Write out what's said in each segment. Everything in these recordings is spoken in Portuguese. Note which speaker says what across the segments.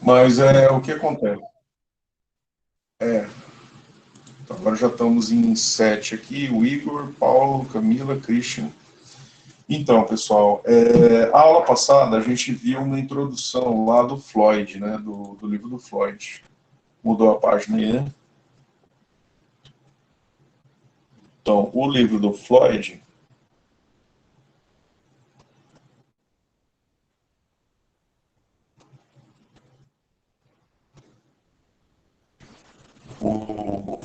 Speaker 1: Mas o que acontece? É, agora já estamos em 7 aqui, o Igor, Paulo, Camila, Christian. Então, pessoal, a aula passada a gente viu uma introdução lá do Floyd, né, do livro do Floyd. Mudou a página aí, né? Então, o livro do Floyd, o,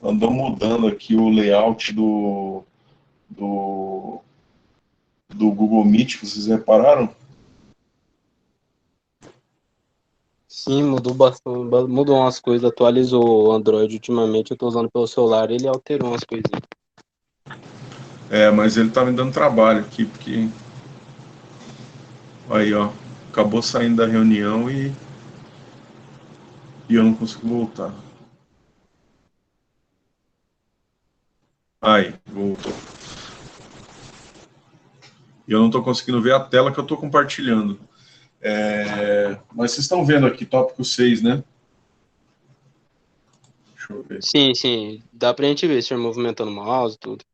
Speaker 1: andou mudando aqui o layout do, do Google Meet, vocês repararam?
Speaker 2: Sim, mudou bastante, mudou umas coisas, atualizou o Android ultimamente, eu tô usando pelo celular, ele alterou umas coisinhas.
Speaker 1: Mas ele tá me dando trabalho aqui, porque aí, ó, acabou saindo da reunião e eu não consigo voltar. Aí, voltou. E eu não estou conseguindo ver a tela que eu estou compartilhando. Mas vocês estão vendo aqui, tópico 6, né? Deixa eu ver.
Speaker 2: Sim, sim, dá pra gente ver o senhor movimentando o mouse e tudo.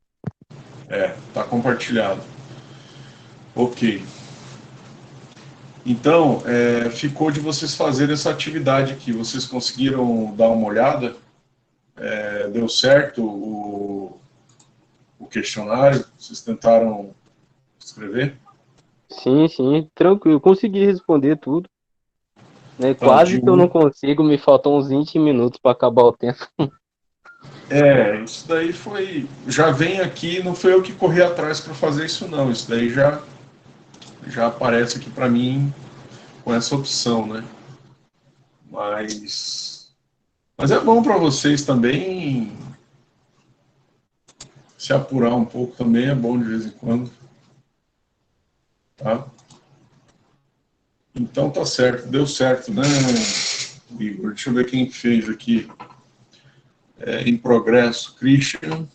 Speaker 1: Tá compartilhado. Ok. Então, ficou de vocês fazerem essa atividade aqui. Vocês conseguiram dar uma olhada? Deu certo o questionário? Vocês tentaram escrever?
Speaker 2: Sim, sim, tranquilo, consegui responder tudo, né?
Speaker 1: Então, de
Speaker 2: Quase que eu não
Speaker 1: um.
Speaker 2: consigo, me faltam uns 20 minutos para acabar o tempo.
Speaker 1: Isso daí foi. Já vem aqui, não foi eu que corri atrás para fazer isso, não. Isso daí já aparece aqui para mim com essa opção, né? Mas é bom para vocês também se apurar um pouco também, é bom de vez em quando, tá? Então tá certo, deu certo, né, Igor? Deixa eu ver quem fez aqui. Em progresso, Christian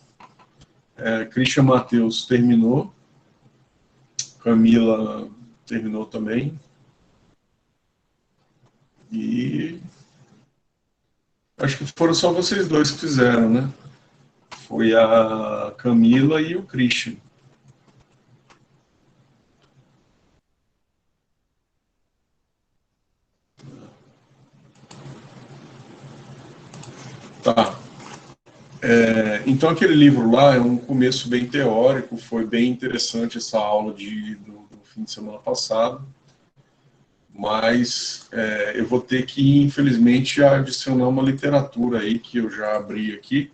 Speaker 1: Matheus terminou, Camila terminou também, e acho que foram só vocês dois que fizeram, né? Foi a Camila e o Christian. Tá. Então, aquele livro lá é um começo bem teórico, foi bem interessante essa aula do fim de semana passado, mas eu vou ter que, infelizmente, adicionar uma literatura aí que eu já abri aqui,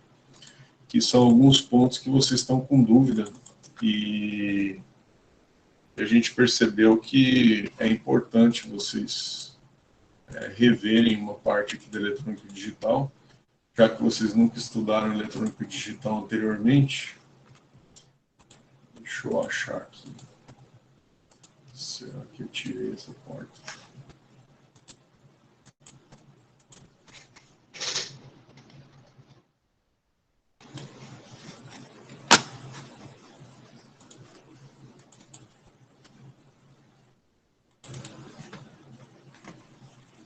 Speaker 1: que são alguns pontos que vocês estão com dúvida, e a gente percebeu que é importante vocês reverem uma parte aqui da eletrônica digital, já que vocês nunca estudaram eletrônica digital anteriormente. Deixa eu achar aqui. Será que eu tirei essa parte?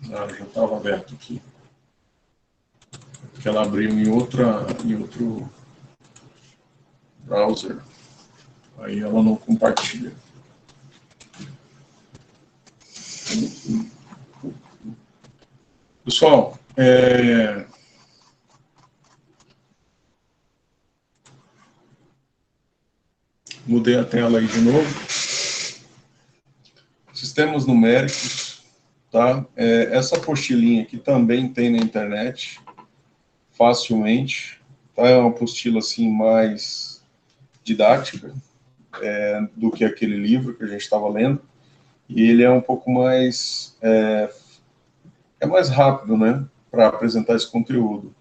Speaker 1: Já estava aberto aqui. Porque ela abriu em outro browser. Aí ela não compartilha. Pessoal, mudei a tela aí de novo. Sistemas numéricos, tá? Essa apostilinha aqui também tem na internet, facilmente. Tá? É uma apostila assim mais didática do que aquele livro que a gente estava lendo. E ele é um pouco mais mais rápido, né, para apresentar esse conteúdo.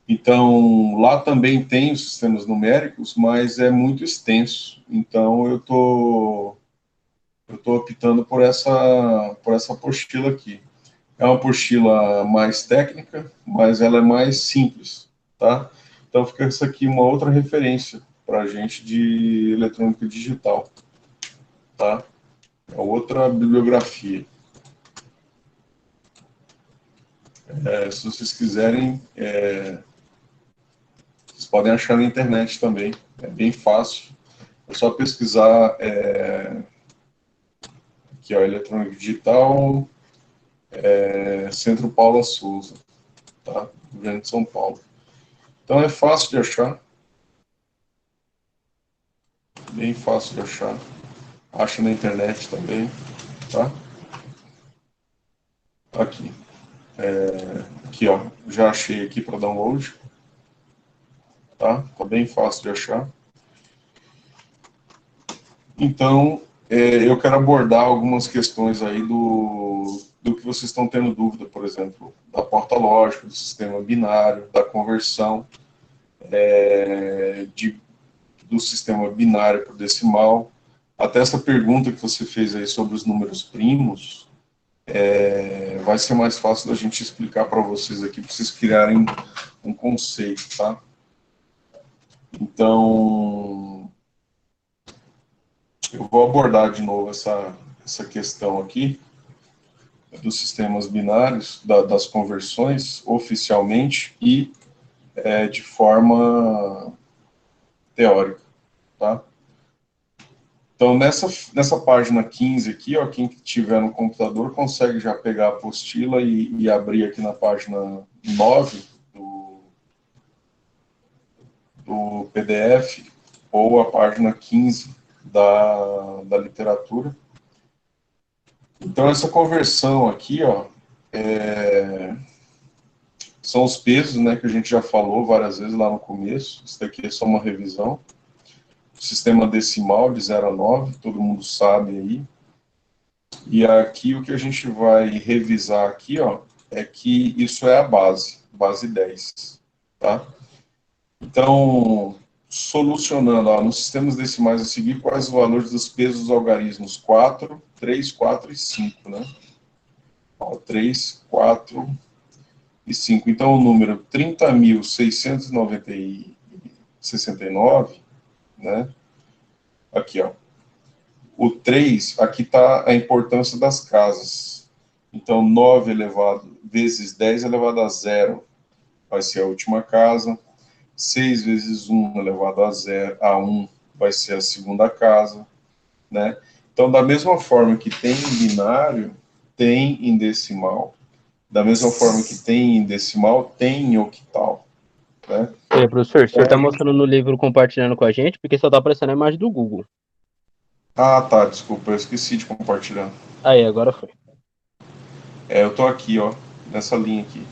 Speaker 1: Então, lá também tem os sistemas numéricos, mas é muito extenso. Então, eu tô optando por essa apostila aqui. É uma apostila mais técnica, mas ela é mais simples, tá? Então, fica isso aqui uma outra referência para a gente de eletrônica digital, tá? É outra bibliografia. Se vocês quiserem, vocês podem achar na internet também. É bem fácil. É só pesquisar aqui, ó, eletrônica digital, Centro Paula Souza, tá? Rio Grande de São Paulo. Então é fácil de achar. Bem fácil de achar. Acha na internet também, tá? Aqui. Aqui, ó. Já achei aqui para download. Tá? Tá bem fácil de achar. Então, eu quero abordar algumas questões aí do que vocês estão tendo dúvida, por exemplo, da porta lógica, do sistema binário, da conversão, do sistema binário para decimal. Até essa pergunta que você fez aí sobre os números primos, vai ser mais fácil da gente explicar para vocês aqui, para vocês criarem um conceito, tá? Então, eu vou abordar de novo essa questão aqui dos sistemas binários, das conversões, oficialmente e de forma teórica, tá? Então, nessa página 15 aqui, ó, quem tiver no computador consegue já pegar a apostila e abrir aqui na página 9 do PDF, ou a página 15 da literatura. Então, essa conversão aqui, ó, são os pesos, né, que a gente já falou várias vezes lá no começo. Isso daqui é só uma revisão. Sistema decimal de 0 a 9, todo mundo sabe aí. E aqui o que a gente vai revisar aqui, ó, é que isso é a base 10, tá? Então, solucionando, ó, nos sistemas decimais a seguir, quais os valores dos pesos dos algarismos 4, 3, 4 e 5, né? Ó, 3, 4 e 5. Então, o número 30.669, né? Aqui, ó. O 3, aqui está a importância das casas. Então, 9 elevado vezes 10 elevado a zero vai ser a última casa. 6 vezes 1 elevado a 1 vai ser a segunda casa, né? Então, da mesma forma que tem em binário, tem em decimal. Da mesma forma que tem em decimal, tem em octal, né?
Speaker 2: Professor, o senhor está mostrando no livro compartilhando com a gente, porque só está aparecendo a imagem do Google.
Speaker 1: Ah, tá, desculpa, eu esqueci de compartilhar.
Speaker 2: Aí, agora foi.
Speaker 1: Eu tô aqui, ó, nessa linha aqui.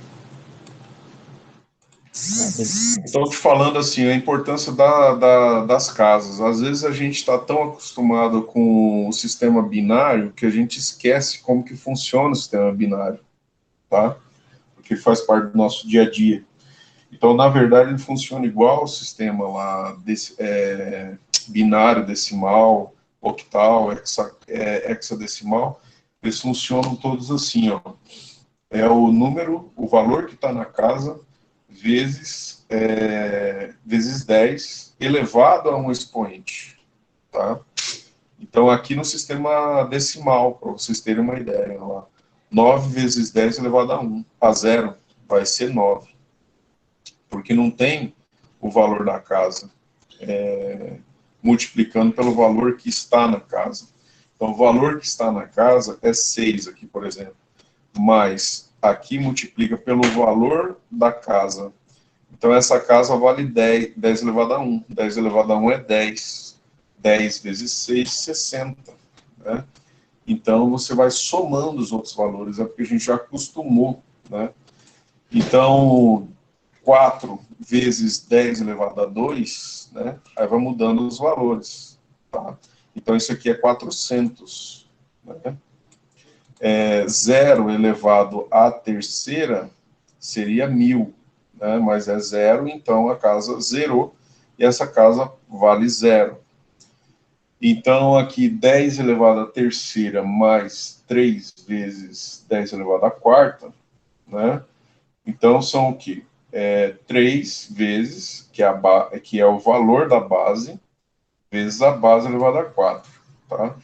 Speaker 1: Estou te falando assim, a importância das casas. Às vezes a gente está tão acostumado com o sistema binário que a gente esquece como que funciona o sistema binário, tá? Porque faz parte do nosso dia a dia. Então, na verdade, ele funciona igual ao sistema lá binário, decimal, octal, hexadecimal. Eles funcionam todos assim, ó. É o número, o valor que está na casa vezes 10 elevado a um expoente, tá? Então, aqui no sistema decimal, para vocês terem uma ideia, lá, 9 vezes 10 elevado a 0 vai ser 9, porque não tem o valor da casa multiplicando pelo valor que está na casa. Então, o valor que está na casa é 6 aqui, por exemplo, mas aqui multiplica pelo valor da casa. Então, essa casa vale 10 elevado a 1. 10 elevado a 1 é 10. 10 vezes 6, 60. Né? Então, você vai somando os outros valores, é porque a gente já acostumou. Né? Então, 4 vezes 10 elevado a 2, né? Aí vai mudando os valores. Tá? Então, isso aqui é 400. Né? 0 elevado à terceira seria 1000. Né, mas é 0, então a casa zerou, e essa casa vale 0. Então, aqui, 10 elevado à terceira mais 3 vezes 10 elevado à quarta, né? Então, são o quê? 3 vezes, que é o valor da base, vezes a base elevada a 4, tá?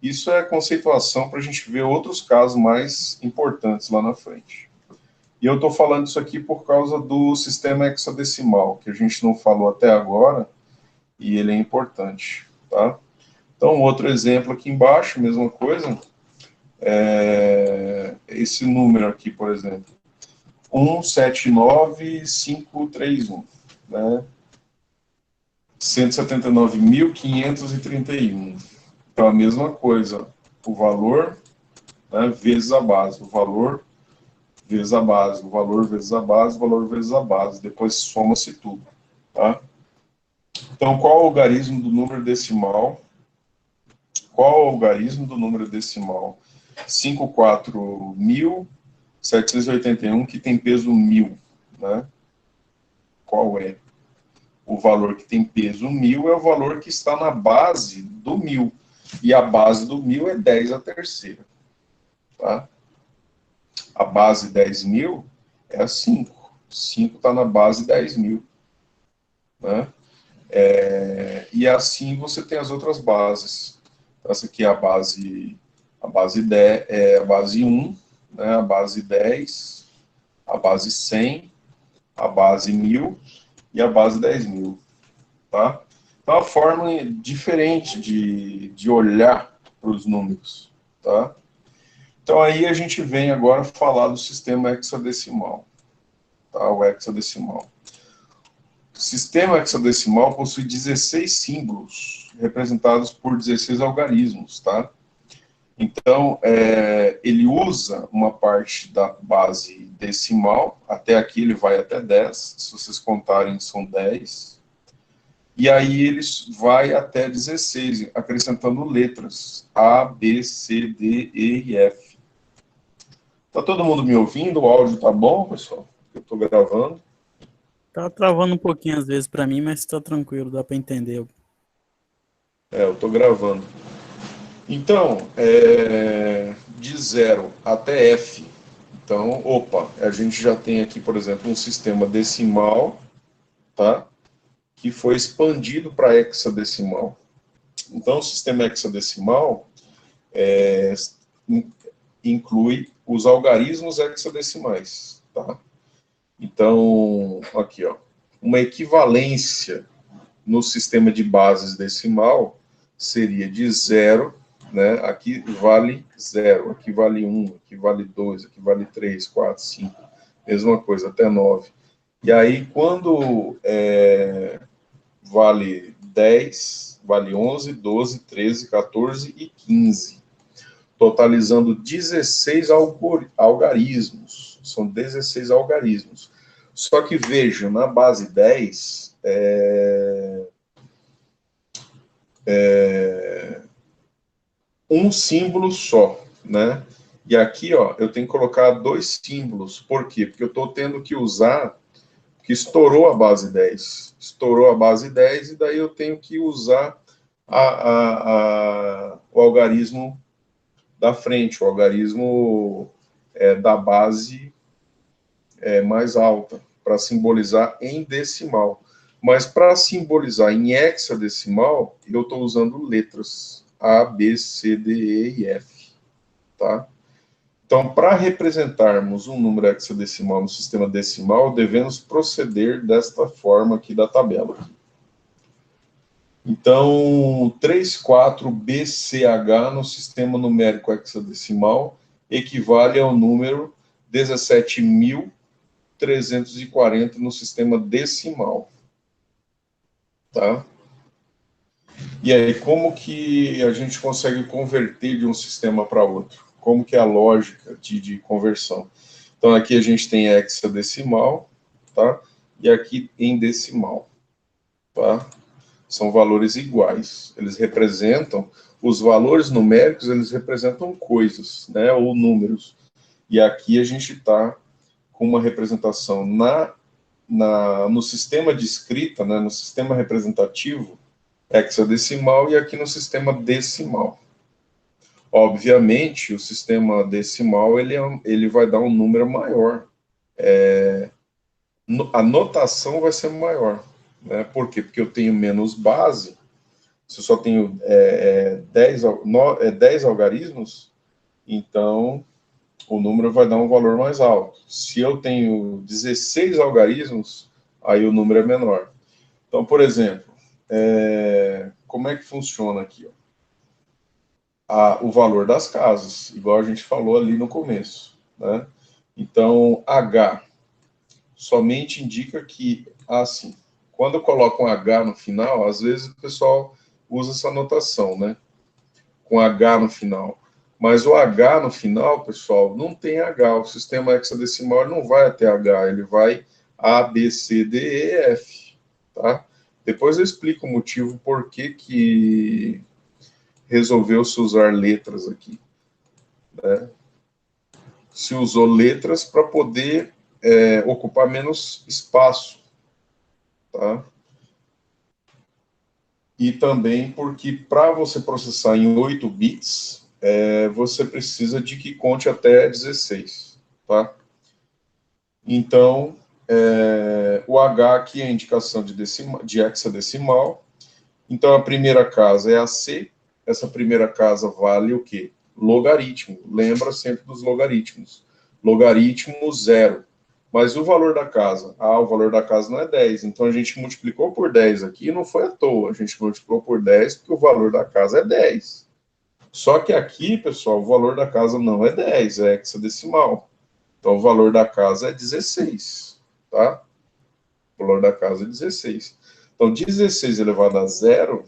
Speaker 1: Isso é conceituação para a gente ver outros casos mais importantes lá na frente. E eu estou falando isso aqui por causa do sistema hexadecimal, que a gente não falou até agora, e ele é importante, tá? Então, outro exemplo aqui embaixo, mesma coisa, esse número aqui, por exemplo, 179531, né? 179.531. Então, a mesma coisa, o valor, né, vezes a base, o valor vezes a base, o valor vezes a base, o valor vezes a base, depois soma-se tudo, tá? Então, qual o algarismo do número decimal? Qual o algarismo do número decimal? 54.781, que tem peso 1.000, né? Qual é? O valor que tem peso 1.000 é o valor que está na base do 1.000. E a base do 1.000 é 10 a terceira. Tá? A base 10.000 é a 5. 5 está na base 10.000. Né? E assim você tem as outras bases. Essa aqui é a base 10, a base 1, né? A base 10, a base 100, a base 1.000 e a base 10.000. Tá? Então, é uma forma diferente de olhar para os números. Tá? Então, aí a gente vem agora falar do sistema hexadecimal. Tá? O hexadecimal. O sistema hexadecimal possui 16 símbolos, representados por 16 algarismos. Tá? Então, ele usa uma parte da base decimal, até aqui ele vai até 10, se vocês contarem são 10. E aí ele vai até 16, acrescentando letras A, B, C, D, E e F. Tá todo mundo me ouvindo? O áudio tá bom, pessoal? Eu tô gravando.
Speaker 3: Tá travando um pouquinho às vezes para mim, mas tá tranquilo, dá para entender.
Speaker 1: Eu tô gravando. Então, de 0 até F. Então, opa, a gente já tem aqui, por exemplo, um sistema decimal, tá? Que foi expandido para hexadecimal. Então, o sistema hexadecimal inclui os algarismos hexadecimais, tá? Então, aqui, ó, uma equivalência no sistema de bases decimal seria de 0, né? Aqui vale 0, aqui vale 1, aqui vale 2, aqui vale 3, 4, 5, mesma coisa, até 9. E aí, quando vale 10, vale 11, 12, 13, 14 e 15, totalizando 16 algarismos. São 16 algarismos. Só que veja, na base 10, um símbolo só, né? E aqui, ó, eu tenho que colocar 2 símbolos. Por quê? Porque eu estou tendo que usar, que estourou a base 10. Estourou a base 10 e daí eu tenho que usar o algarismo da frente, o algarismo da base mais alta, para simbolizar em decimal. Mas para simbolizar em hexadecimal, eu estou usando letras A, B, C, D, E e F. Tá? Então, para representarmos um número hexadecimal no sistema decimal, devemos proceder desta forma aqui da tabela. Então, 34BCH no sistema numérico hexadecimal equivale ao número 17.340 no sistema decimal. Tá? E aí, como que a gente consegue converter de um sistema para outro? Como que é a lógica de conversão? Então, aqui a gente tem hexadecimal, tá? E aqui em decimal, tá? São valores iguais. Eles representam, os valores numéricos, eles representam coisas, né? Ou números. E aqui a gente está com uma representação no sistema de escrita, né? No sistema representativo, hexadecimal, e aqui no sistema decimal. Obviamente, o sistema decimal ele vai dar um número maior. A notação vai ser maior. Né? Por quê? Porque eu tenho menos base. Se eu só tenho 10 algarismos, então o número vai dar um valor mais alto. Se eu tenho 16 algarismos, aí o número é menor. Então, por exemplo, como é que funciona aqui? Ó? O valor das casas, igual a gente falou ali no começo, né? Então, H somente indica que, assim, quando eu coloco um H no final, às vezes o pessoal usa essa notação, né? Com H no final. Mas o H no final, pessoal, não tem H. O sistema hexadecimal não vai até H, ele vai A, B, C, D, E, F, tá? Depois eu explico o motivo por que resolveu-se usar letras aqui, né? Se usou letras para poder ocupar menos espaço, tá? E também porque para você processar em 8 bits, você precisa de que conte até 16, tá? Então, o H aqui é a indicação de hexadecimal. Então, a primeira casa é a C. Essa primeira casa vale o quê? Logaritmo. Lembra sempre dos logaritmos. Logaritmo 0. Mas o valor da casa? O valor da casa não é 10. Então, a gente multiplicou por 10 aqui e não foi à toa. A gente multiplicou por 10 porque o valor da casa é 10. Só que aqui, pessoal, o valor da casa não é 10, é hexadecimal. Então, o valor da casa é 16, tá? O valor da casa é 16. Então, 16 elevado a 0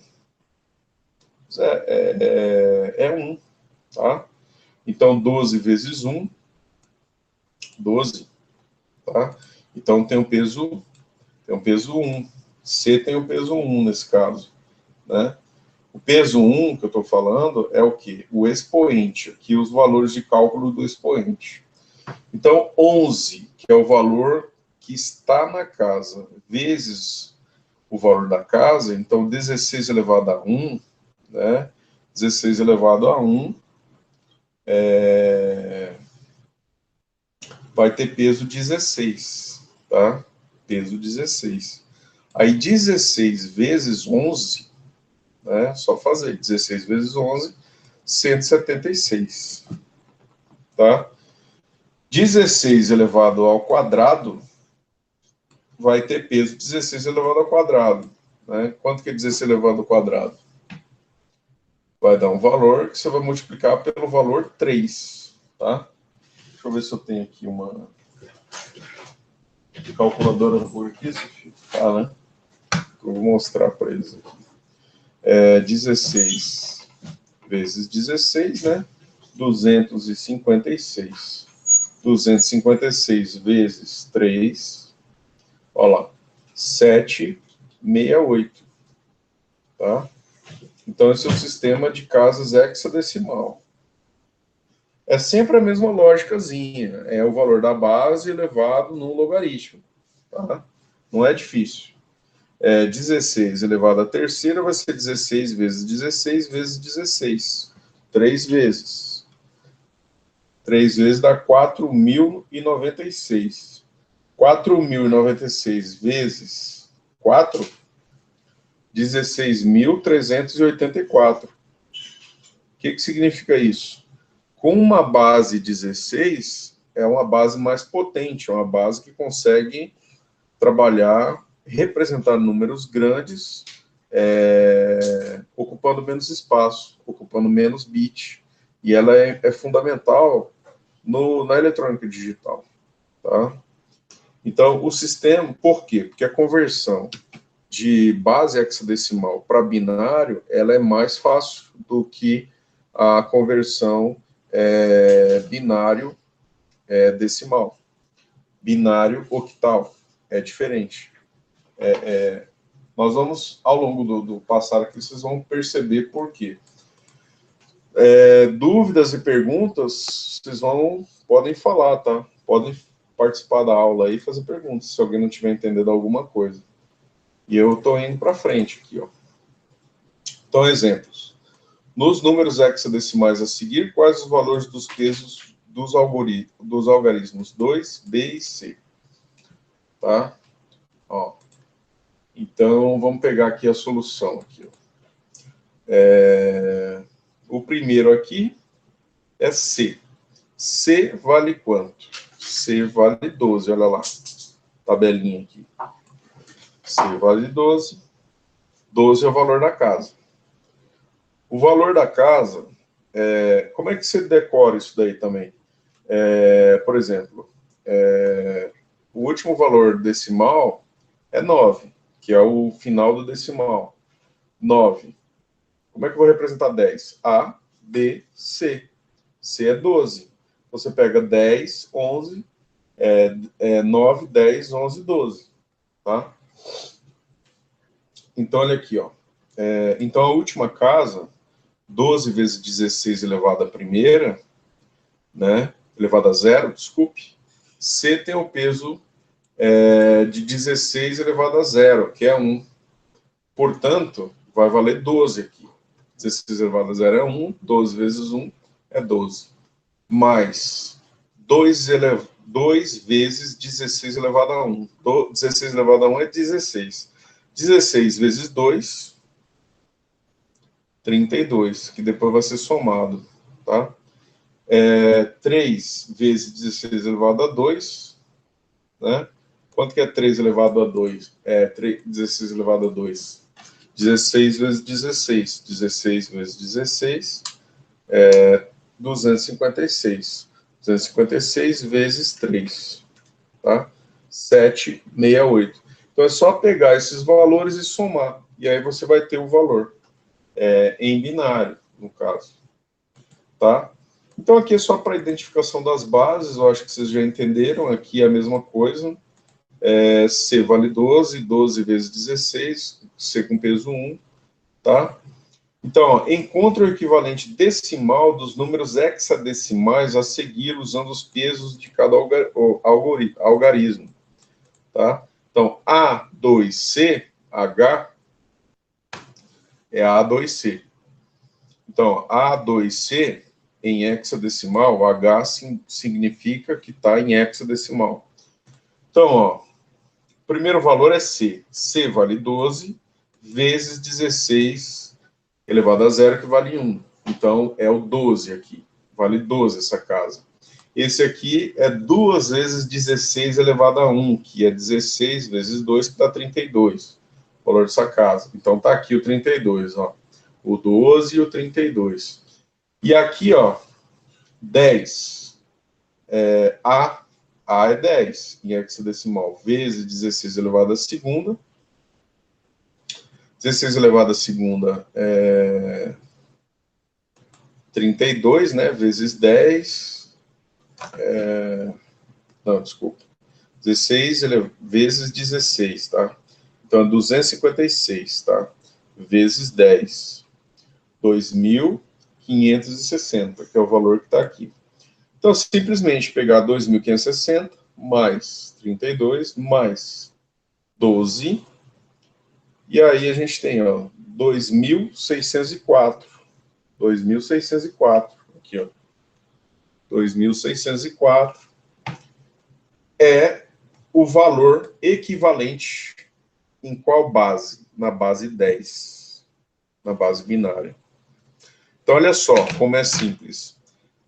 Speaker 1: é 1, tá? Então, 12 vezes 1, 12, tá? Então, tem o peso 1. C tem o peso 1 nesse caso, né? O peso 1 que eu estou falando é o quê? O expoente, aqui os valores de cálculo do expoente. Então, 11, que é o valor que está na casa, vezes o valor da casa, então 16 elevado a 1, né? 16 elevado a 1 vai ter peso 16, tá? Peso 16. Aí 16 vezes 11, né? Só fazer 16 vezes 11, 176, tá? 16 elevado ao quadrado vai ter peso 16 elevado ao quadrado, né? Quanto que é 16 elevado ao quadrado? Vai dar um valor que você vai multiplicar pelo valor 3, tá? Deixa eu ver se eu tenho aqui uma calculadora por aqui, se tá, né? Eu vou mostrar para eles aqui. 16 vezes 16, né? 256. 256 vezes 3, olha lá, 768, tá? Então, esse é o sistema de casas hexadecimal. É sempre a mesma lógicazinha, é o valor da base elevado no logaritmo, tá? Não é difícil. 16 elevado à terceira vai ser 16 vezes 16 vezes 16. 3 vezes. 3 vezes dá 4.096. 4.096 vezes 4, 16.384. O que significa isso? Com uma base 16, é uma base mais potente, é uma base que consegue trabalhar, representar números grandes, ocupando menos espaço, ocupando menos bit. E ela é fundamental na eletrônica digital, tá? Então, o sistema, por quê? Porque a conversão de base hexadecimal para binário, ela é mais fácil do que a conversão binário decimal. Binário octal é diferente. Nós vamos, ao longo do passar aqui, vocês vão perceber por quê. Dúvidas e perguntas, vocês podem falar, tá? Podem participar da aula aí e fazer perguntas, se alguém não estiver entendendo alguma coisa. E eu estou indo para frente aqui, ó. Então, exemplos. Nos números hexadecimais a seguir, quais os valores dos pesos dos algarismos 2, B e C? Tá? Ó. Então, vamos pegar aqui a solução. Aqui, ó. O primeiro aqui é C. C vale quanto? C vale 12, olha lá. Tabelinha aqui. C vale 12. 12 é o valor da casa. O valor da casa, como é que você decora isso daí também? Por exemplo, o último valor decimal é 9, que é o final do decimal. 9. Como é que eu vou representar 10? A, B, C. C é 12. Você pega 10, 11, 9, 10, 11, 12. Tá? Então, olha aqui, ó. Então, a última casa, 12 vezes 16 elevado à primeira, né? Elevado a zero, desculpe. C tem o peso de 16 elevado a zero, que é 1. Portanto, vai valer 12 aqui. 16 elevado a zero é 1, 12 vezes 1 é 12. Mais 2 vezes 16 elevado a 1. 16 elevado a 1 é 16. 16 vezes 2, 32, que depois vai ser somado, tá? 3 vezes 16 elevado a 2, né? Quanto que é 3 elevado a 2? 16 elevado a 2. 16 vezes 16. 16 vezes 16 é 256. 256 vezes 3, tá? 768. Então, é só pegar esses valores e somar. E aí você vai ter o valor em binário, no caso. Tá? Então, aqui é só para identificação das bases. Eu acho que vocês já entenderam. Aqui é a mesma coisa. C vale 12. 12 vezes 16. C com peso 1. Tá? Então, ó, encontre o equivalente decimal dos números hexadecimais a seguir usando os pesos de cada algarismo. Tá? Então, A2C, H, é A2C. Então, A2C, em hexadecimal, H significa que está em hexadecimal. Então, ó, o primeiro valor é C. C vale 12 vezes 16 elevado a zero, que vale 1. Então, é o 12 aqui. Vale 12 essa casa. Esse aqui é 2 vezes 16 elevado a 1, que é 16 vezes 2, que dá 32. O valor dessa casa. Então, está aqui o 32, ó. O 12 e o 32. E aqui, ó, 10. A é 10 em hexadecimal, vezes 16 elevado a segunda. 16 elevado a segunda é 32, né? Vezes 10. Não, desculpa. 16 vezes 16, tá? Então, é 256, tá? Vezes 10. 2.560, que é o valor que está aqui. Então, simplesmente pegar 2.560 mais 32 mais 12, e aí a gente tem, ó, 2.604. 2.604, aqui, ó. 2.604 é o valor equivalente em qual base? Na base 10, na base binária. Então, olha só como é simples.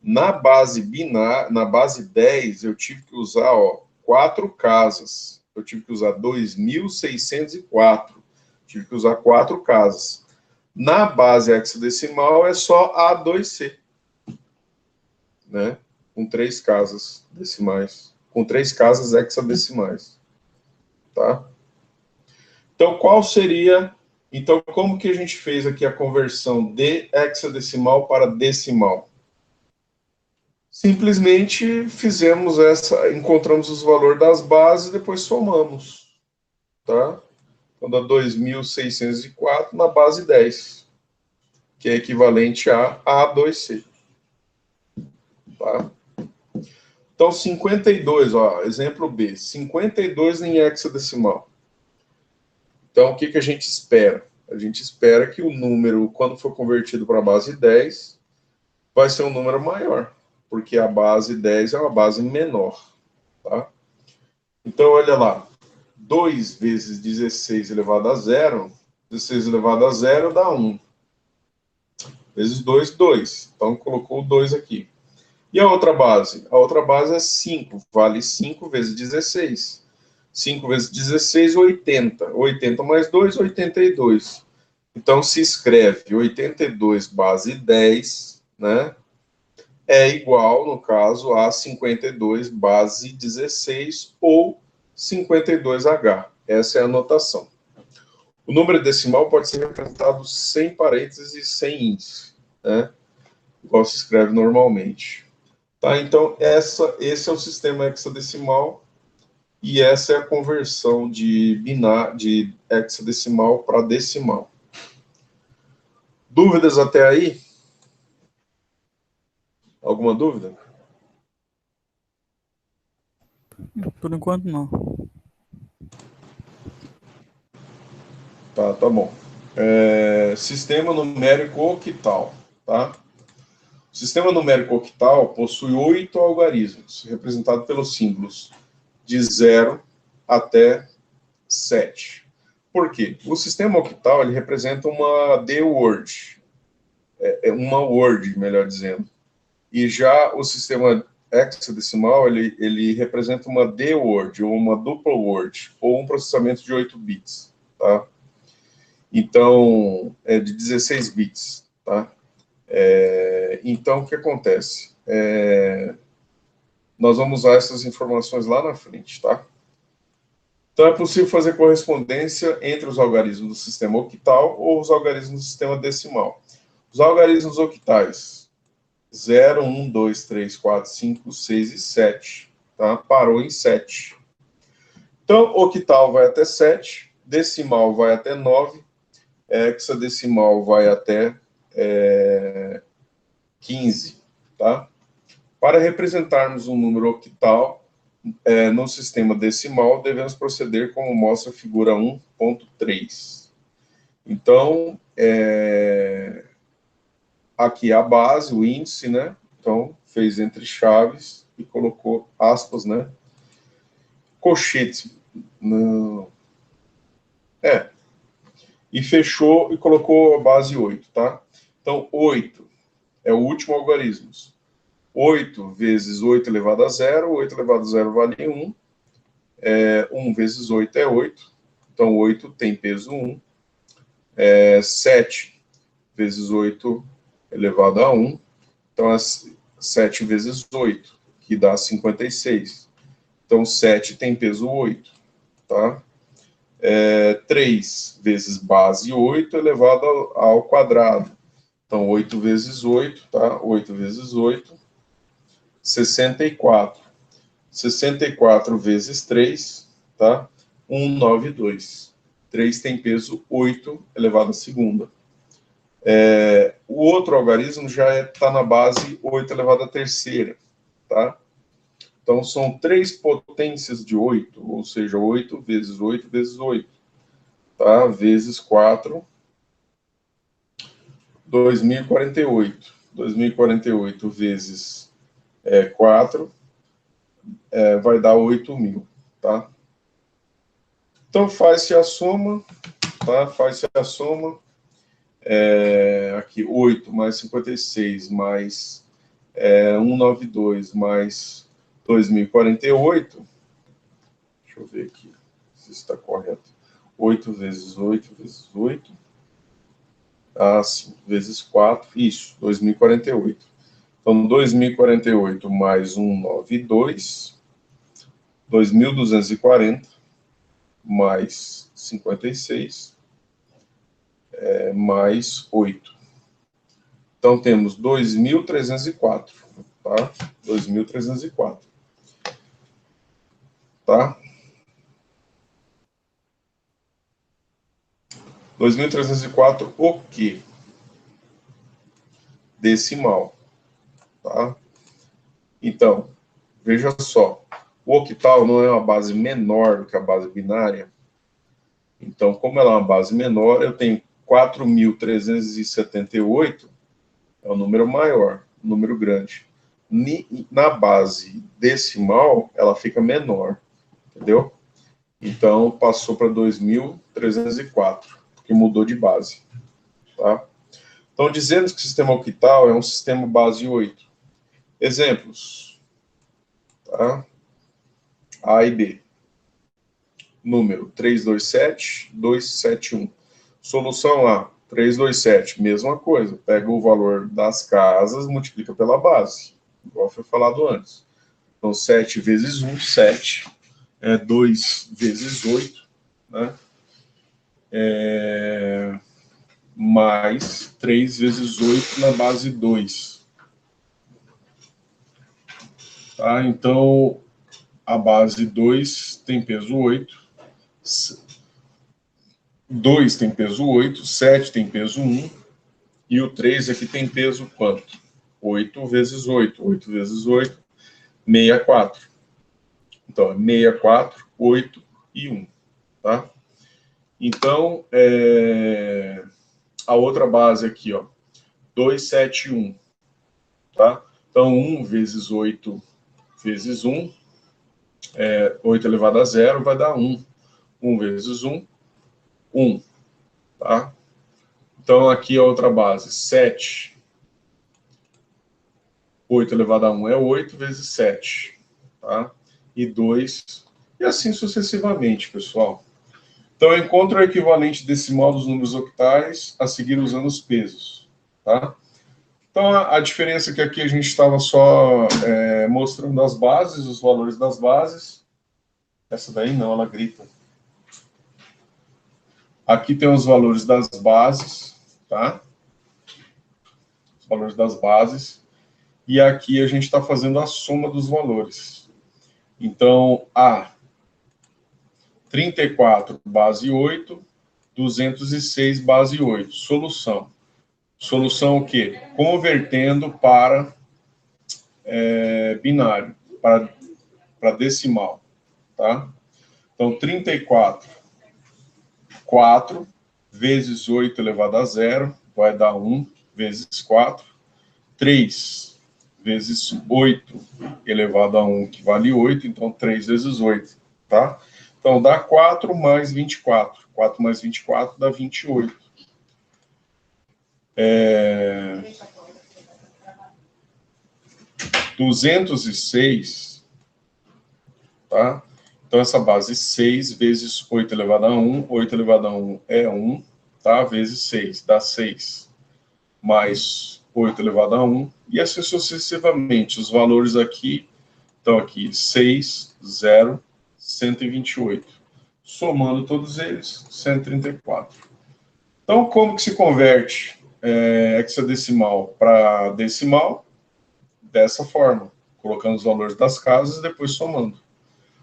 Speaker 1: Na base binária, na base 10, eu tive que usar, ó, 4 casas. Eu tive que usar 2.604. Tive que usar 4 casas. Na base hexadecimal é só A2C, né? Com 3 casas decimais. Com 3 casas hexadecimais. Tá? Então, qual seria... Então, como que a gente fez aqui a conversão de hexadecimal para decimal? Simplesmente fizemos encontramos os valores das bases e depois somamos, tá? Então, dá 2.604 na base 10, que é equivalente a A2C, tá? Então, 52, ó, exemplo B, 52 em hexadecimal. Então, o que que a gente espera? A gente espera que o número, quando for convertido para a base 10, vai ser um número maior, porque a base 10 é uma base menor, tá? Então, olha lá, 2 vezes 16 elevado a zero, 16 elevado a zero dá 1. Vezes 2, 2. Então, colocou o 2 aqui. E a outra base? A outra base é 5, vale 5 vezes 16. 5 vezes 16, 80. 80 mais 2, 82. Então, se escreve 82 base 10, né? É igual, no caso, a 52 base 16 ou 52H. Essa é a notação. O número decimal pode ser representado sem parênteses e sem índice, né? Igual se escreve normalmente. Tá? Então, esse é o sistema hexadecimal e essa é a conversão de hexadecimal para decimal. Dúvidas até aí? Alguma dúvida?
Speaker 3: Por enquanto, não.
Speaker 1: Tá bom. Sistema numérico octal, tá? O sistema numérico octal possui 8 algarismos, representados pelos símbolos de 0 até 7. Por quê? O sistema octal ele representa uma D-word, uma word, melhor dizendo. E já o sistema hexadecimal, ele representa uma D-word, ou uma dupla word, ou um processamento de 8 bits, tá? Então, é de 16 bits, tá? Então, o que acontece? Nós vamos usar essas informações lá na frente, tá? Então, é possível fazer correspondência entre os algarismos do sistema octal ou os algarismos do sistema decimal. Os algarismos octais, 0, 1, 2, 3, 4, 5, 6 e 7, tá? Parou em 7. Então, octal vai até 7, decimal vai até 9, hexadecimal vai até 15, tá? Para representarmos um número octal no sistema decimal, devemos proceder como mostra a figura 1.3. Então, aqui a base, o índice, né? Então, fez entre chaves e colocou aspas, né? Colchete. E fechou e colocou a base 8, tá? Então, 8 é o último algarismo. 8 vezes 8 elevado a 0, 8 elevado a 0 vale 1. 1 vezes 8 é 8, então 8 tem peso 1. 7 vezes 8 elevado a 1, então é 7 vezes 8, que dá 56. Então 7 tem peso 8, tá? 3 vezes base 8 elevado ao quadrado. Então 8 vezes 8, tá? 8 vezes 8, 64. 64 vezes 3, tá? 192. 3 tem peso 8 elevado à segunda. O outro algarismo já está na base 8 elevado à terceira, tá? Então, são 3 potências de 8, ou seja, 8 vezes 8 vezes 8, tá? Vezes 4, 2048. 2048 vezes 4, vai dar 8.000, tá? Então, faz-se a soma, tá? Faz-se a soma, aqui, 8 mais 56 mais 192 mais 2048, deixa eu ver aqui se está correto, 8 vezes 8 vezes 8, sim, vezes 4, isso, 2048. Então, 2048 mais 192, 2.240, mais 56, mais 8. Então, temos 2.304, tá? 2.304. Tá? 2.304 o quê? Decimal, tá? Então, veja só, o octal não é uma base menor do que a base binária. Então, como ela é uma base menor, eu tenho 4.378, é um número maior, um número grande. Na base decimal, ela fica menor, entendeu? Então, passou para 2.304, porque mudou de base, tá? Então, dizendo que o sistema octal é um sistema base 8. Exemplos. Tá? A e B. Número 327, 271. Solução A, 327, mesma coisa. Pega o valor das casas, multiplica pela base, igual foi falado antes. Então, 7 vezes 1, 7. 2 vezes 8, né? Mais 3 vezes 8 na base 2. Tá? Então, a base 2 tem peso 8. 2 tem peso 8, 7 tem peso 1, e o 3 aqui tem peso quanto? 8 vezes 8. 8 vezes 8, 64. Então, é 64, 8 e 1. Tá? Então, a outra base aqui, ó, 271. Tá? Então, 1 vezes 8 vezes 1, 8 elevado a 0, vai dar 1. 1 vezes 1, 1. Tá? Então, aqui a outra base, 7. 8 elevado a 1 é 8 vezes 7. Tá? E 2, e assim sucessivamente, pessoal. Então, eu encontro o equivalente decimal dos números octais a seguir usando os pesos. Tá? Então, a diferença é que aqui a gente estava só mostrando as bases, os valores das bases. Essa daí não, ela grita. Aqui tem os valores das bases, tá? Os valores das bases. E aqui a gente está fazendo a soma dos valores. Então, A, 34, base 8, 206, base 8. Solução. Solução o quê? Convertendo para binário, para decimal, tá? Então, 34, 4 vezes 8 elevado a 0, vai dar 1 vezes 4. 3 vezes 8 elevado a 1, que vale 8, então 3 vezes 8, tá? Então, dá 4 mais 24. 4 mais 24 dá 28. 206, tá? Então, essa base 6 vezes 8 elevado a 1. 8 elevado a 1 é 1, tá? Vezes 6, dá 6. Mais 8 elevado a 1. E assim sucessivamente. Os valores aqui estão aqui. 6, 0, 128. Somando todos eles, 134. Então, como que se converte hexadecimal para decimal? Dessa forma, colocando os valores das casas e depois somando.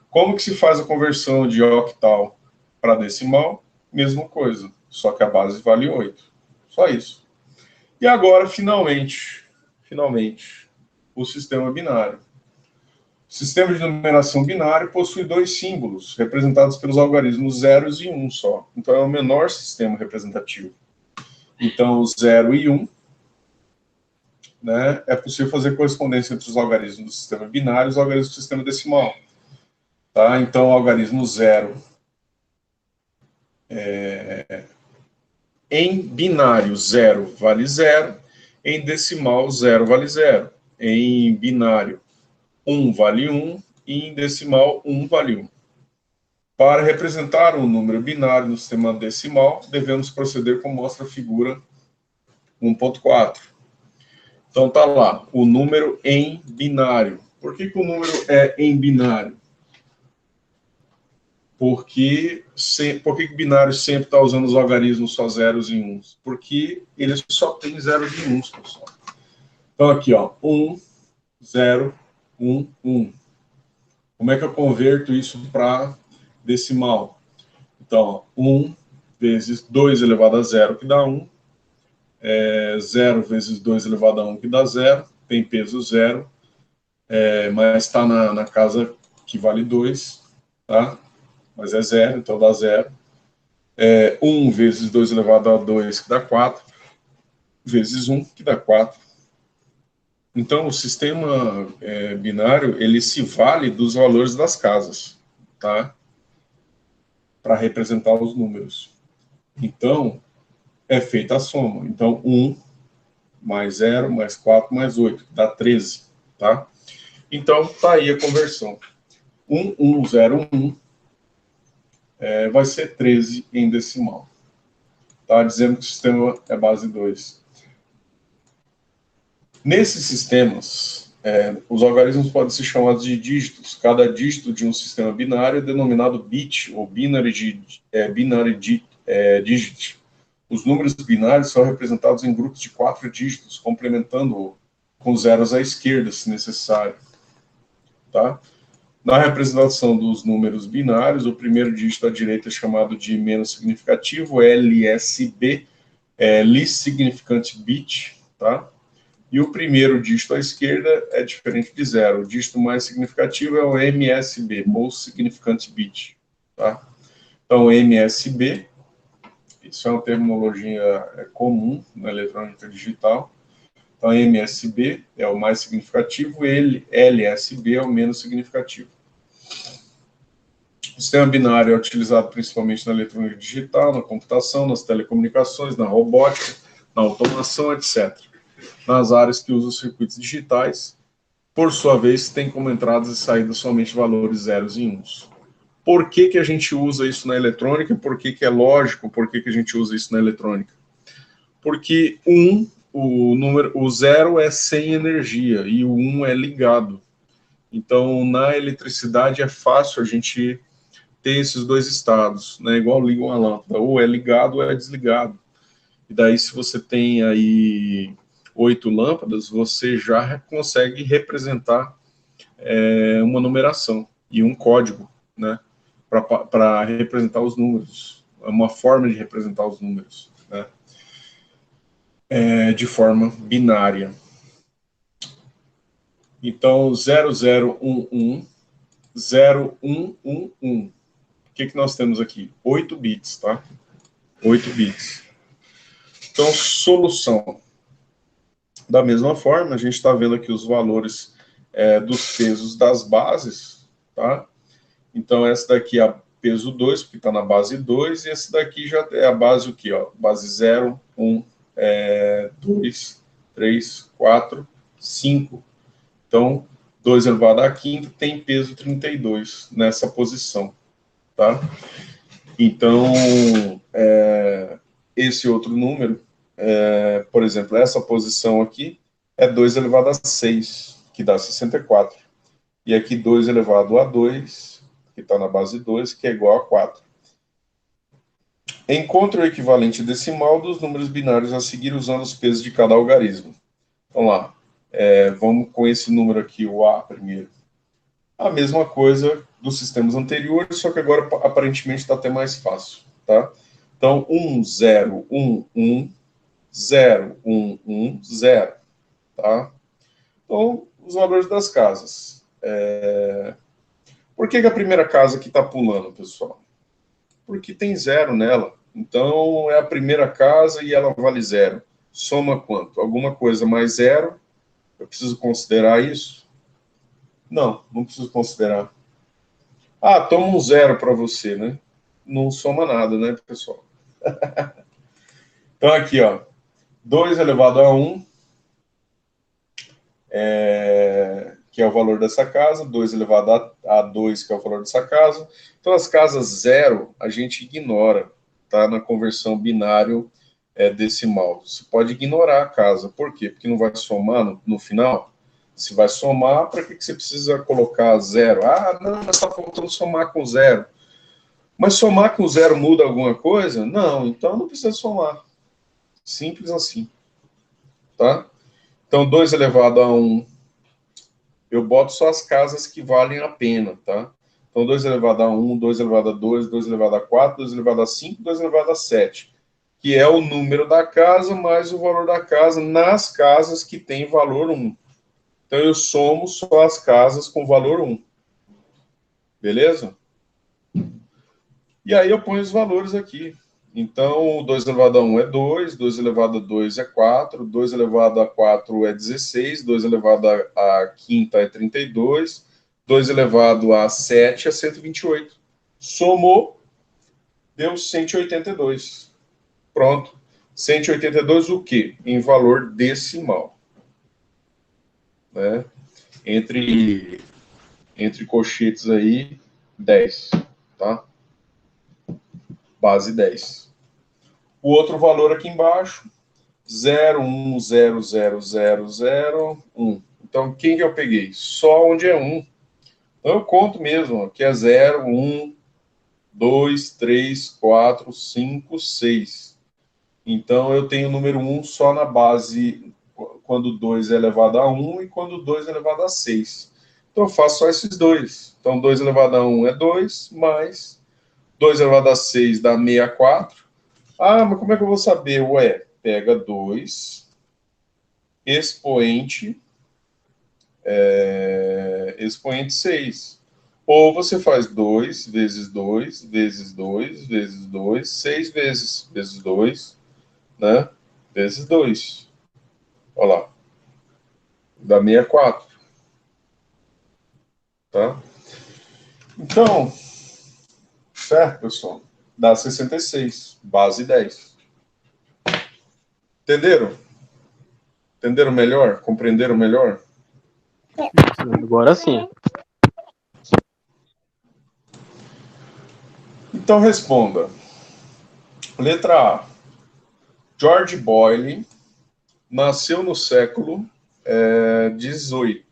Speaker 1: Como que se faz a conversão de octal para decimal? Mesma coisa, só que a base vale 8. Só isso. E agora, finalmente, o sistema binário. O sistema de numeração binário possui 2 símbolos, representados pelos algarismos zeros e 1 só. Então, é o menor sistema representativo. Então, o 0 e 1, né, é possível fazer correspondência entre os algarismos do sistema binário e os algarismos do sistema decimal. Tá? Então, o algarismo 0 em binário, 0 vale 0. Em decimal, 0 vale 0. Em binário, 1 vale 1. E em decimal, 1 vale 1. Para representar um número binário no sistema decimal, devemos proceder como mostra a figura 1.4. Então, está lá, o número em binário. Por que o número é em binário? Por que binário sempre está usando os algarismos só zeros e uns? Porque ele só tem zeros e uns, pessoal. Então, aqui, ó, 1, 0, 1, 1. Como é que eu converto isso para decimal? Então, 1 vezes 2 elevado a 0, que dá 1. 0 vezes 2 elevado a 1, que dá 0. Tem peso 0, mas está na casa que vale 2, tá? Mas é 0, então dá 0. 1 vezes 2 elevado a 2, que dá 4. Vezes 1, que dá 4. Então, o sistema binário, ele se vale dos valores das casas, tá? Para representar os números. Então, é feita a soma. Então, 1 mais 0, mais 4, mais 8, que dá 13. tá? Então, tá aí a conversão. 1101 vai ser 13 em decimal. Tá dizendo que o sistema é base 2. Nesses sistemas, os algarismos podem ser chamados de dígitos. Cada dígito de um sistema binário é denominado bit, ou binary digit. Os números binários são representados em grupos de 4 dígitos, complementando-o com zeros à esquerda, se necessário. Tá? Na representação dos números binários, o primeiro dígito à direita é chamado de menos significativo, LSB, least significant bit, tá? E o primeiro dígito à esquerda é diferente de zero. O dígito mais significativo é o MSB, most significant bit, tá? Então, MSB, isso é uma terminologia comum na eletrônica digital. Então, MSB é o mais significativo, LSB é o menos significativo. O sistema binário é utilizado principalmente na eletrônica digital, na computação, nas telecomunicações, na robótica, na automação, etc. Nas áreas que usam circuitos digitais, por sua vez, tem como entradas e saídas somente valores zeros e uns. Por que a gente usa isso na eletrônica? Por que é lógico? Por que a gente usa isso na eletrônica? Porque o zero é sem energia e o 1 é ligado. Então, na eletricidade é fácil a gente ter esses dois estados, né? Igual liga uma lâmpada, ou é ligado ou é desligado. E daí, se você tem aí 8 lâmpadas, você já consegue representar uma numeração e um código, né? Para representar os números. É uma forma de representar os números, né? De forma binária. Então, 0011, 0111. O que nós temos aqui? 8 bits, tá? 8 bits. Então, solução. Da mesma forma, a gente está vendo aqui os valores dos pesos das bases, tá? Então, essa daqui é peso 2, porque está na base 2, e esse daqui já é a base o quê? Ó? Base 0, 1, 2, 3, 4, 5. Então, 2 elevado à quinta tem peso 32 nessa posição, tá? Então, esse outro número, por exemplo, essa posição aqui é 2 elevado a 6, que dá 64. E aqui 2 elevado a 2, que está na base 2, que é igual a 4. Encontre o equivalente decimal dos números binários a seguir usando os pesos de cada algarismo. Vamos lá. Vamos com esse número aqui, o A primeiro. A mesma coisa dos sistemas anteriores, só que agora aparentemente está até mais fácil, tá? Então, 1, 0, 1, 1, 0, 1, 1, 0, tá? Então, os valores das casas. Por que a primeira casa aqui está pulando, pessoal? Porque tem 0 nela. Então, é a primeira casa e ela vale 0. Soma quanto? Alguma coisa mais 0. Eu preciso considerar isso? Não, não preciso considerar. Ah, toma um 0 para você, né? Não soma nada, né, pessoal? Então, aqui, ó. 2 elevado a 1, que é o valor dessa casa. 2 elevado a 2, que é o valor dessa casa. Então, as casas 0, a gente ignora, tá? Na conversão binário decimal. Você pode ignorar a casa. Por quê? Porque não vai somar no final. Se vai somar, para que você precisa colocar 0? Ah, não, mas está faltando somar com 0. Mas somar com 0 muda alguma coisa? Não, então não precisa somar. Simples assim. Tá? Então, 2 elevado a 1, eu boto só as casas que valem a pena, tá? Então, 2 elevado a 1, 2 elevado a 2, 2 elevado a 4, 2 elevado a 5, 2 elevado a 7, que é o número da casa mais o valor da casa nas casas que tem valor 1. Então, eu somo só as casas com valor 1. Beleza? E aí eu ponho os valores aqui. Então, 2 elevado a 1 é 2, 2 elevado a 2 é 4, 2 elevado a 4 é 16, 2 elevado a quinta é 32, 2 elevado a 7 é 128. Somou, deu 182. Pronto. 182 o quê? Em valor decimal. Né? entre colchetes aí, 10, tá? Base 10. O outro valor aqui embaixo, 0,1000001. Então, quem que eu peguei? Só onde é 1. Então, eu conto mesmo, que é 0, 1, 2, 3, 4, 5, 6. Então, eu tenho o número 1 só na base quando 2 é elevado a 1 e quando 2 é elevado a 6. Então, eu faço só esses dois. Então, 2 elevado a 1 é 2, mais 2 elevado a 6 dá 64. Ah, mas como é que eu vou saber? Ué, pega 2, expoente, expoente 6. Ou você faz 2 vezes 2, vezes 2, vezes 2, 6 vezes 2, né? Vezes 2. Olha lá. Dá 64. Tá? Então, certo, pessoal? Dá 66. Base 10. Entenderam? Entenderam melhor? Compreenderam melhor?
Speaker 2: Agora sim.
Speaker 1: Então, responda. Letra A. George Boyle nasceu no século 19,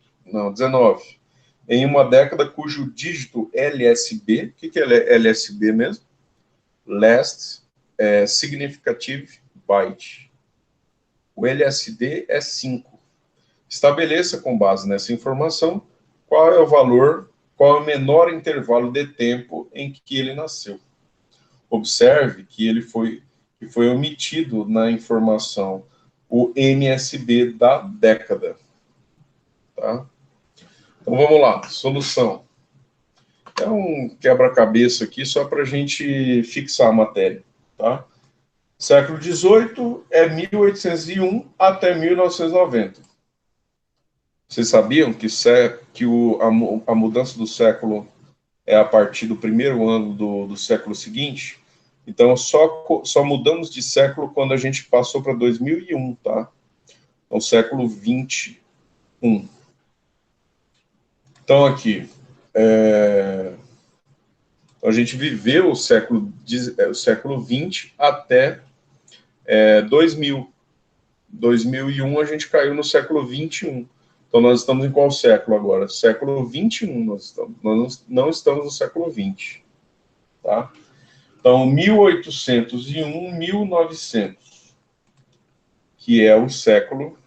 Speaker 1: em uma década cujo dígito LSB, o que é LSB mesmo? Last Significative Byte. O LSD é 5. Estabeleça, com base nessa informação, qual é o valor, qual é o menor intervalo de tempo em que ele nasceu. Observe que foi omitido na informação o MSB da década. Tá? Então vamos lá, solução. É um quebra-cabeça aqui só para a gente fixar a matéria. Tá? Século XVIII é 1801 até 1990. Vocês sabiam que a mudança do século é a partir do primeiro ano do século seguinte? Então, só mudamos de século quando a gente passou para 2001, tá? Então, século 21. Então, aqui, a gente viveu o século 20 até 2000. 2001 a gente caiu no século 21. Então, nós estamos em qual século agora? Século 21 nós não estamos no século 20. Tá? Então, 1801, 1900, que é o século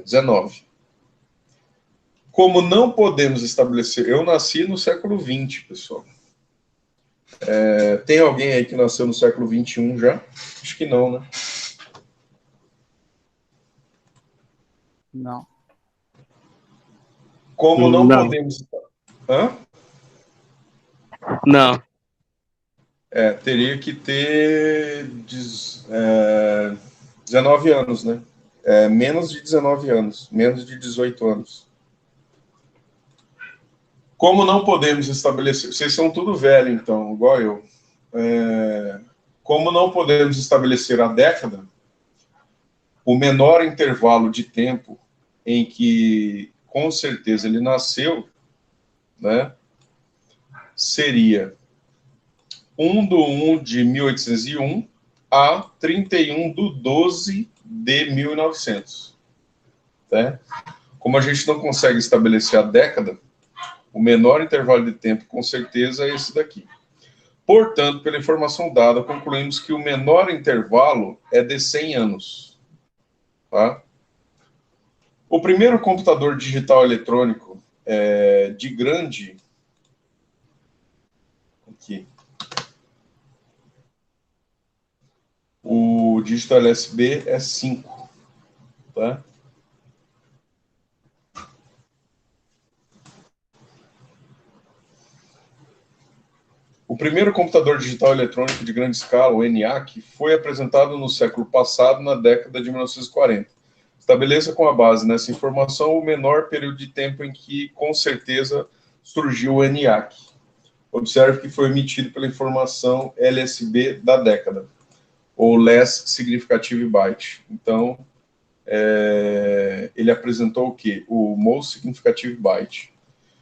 Speaker 1: 19. Como não podemos estabelecer... Eu nasci no século 20, pessoal. Tem alguém aí que nasceu no século 21 já? Acho que não, né?
Speaker 3: Não.
Speaker 1: Como não podemos... Hã?
Speaker 2: Não.
Speaker 1: Teria que ter 19 anos, né? Menos de 19 anos, menos de 18 anos. Como não podemos estabelecer... Vocês são tudo velho, então, igual eu. Como não podemos estabelecer a década, o menor intervalo de tempo em que, com certeza, ele nasceu, né, seria 1/1 de 1801 a 31/12 de 1900. Né? Como a gente não consegue estabelecer a década, o menor intervalo de tempo, com certeza, é esse daqui. Portanto, pela informação dada, concluímos que o menor intervalo é de 100 anos. Tá? O primeiro computador digital eletrônico de grande... Aqui. O dígito LSB é 5. Tá? O primeiro computador digital eletrônico de grande escala, o ENIAC, foi apresentado no século passado, na década de 1940. Estabeleça com a base nessa informação o menor período de tempo em que, com certeza, surgiu o ENIAC. Observe que foi emitido pela informação LSB da década, ou Less Significative Byte. Então, ele apresentou o quê? O Most Significant Byte.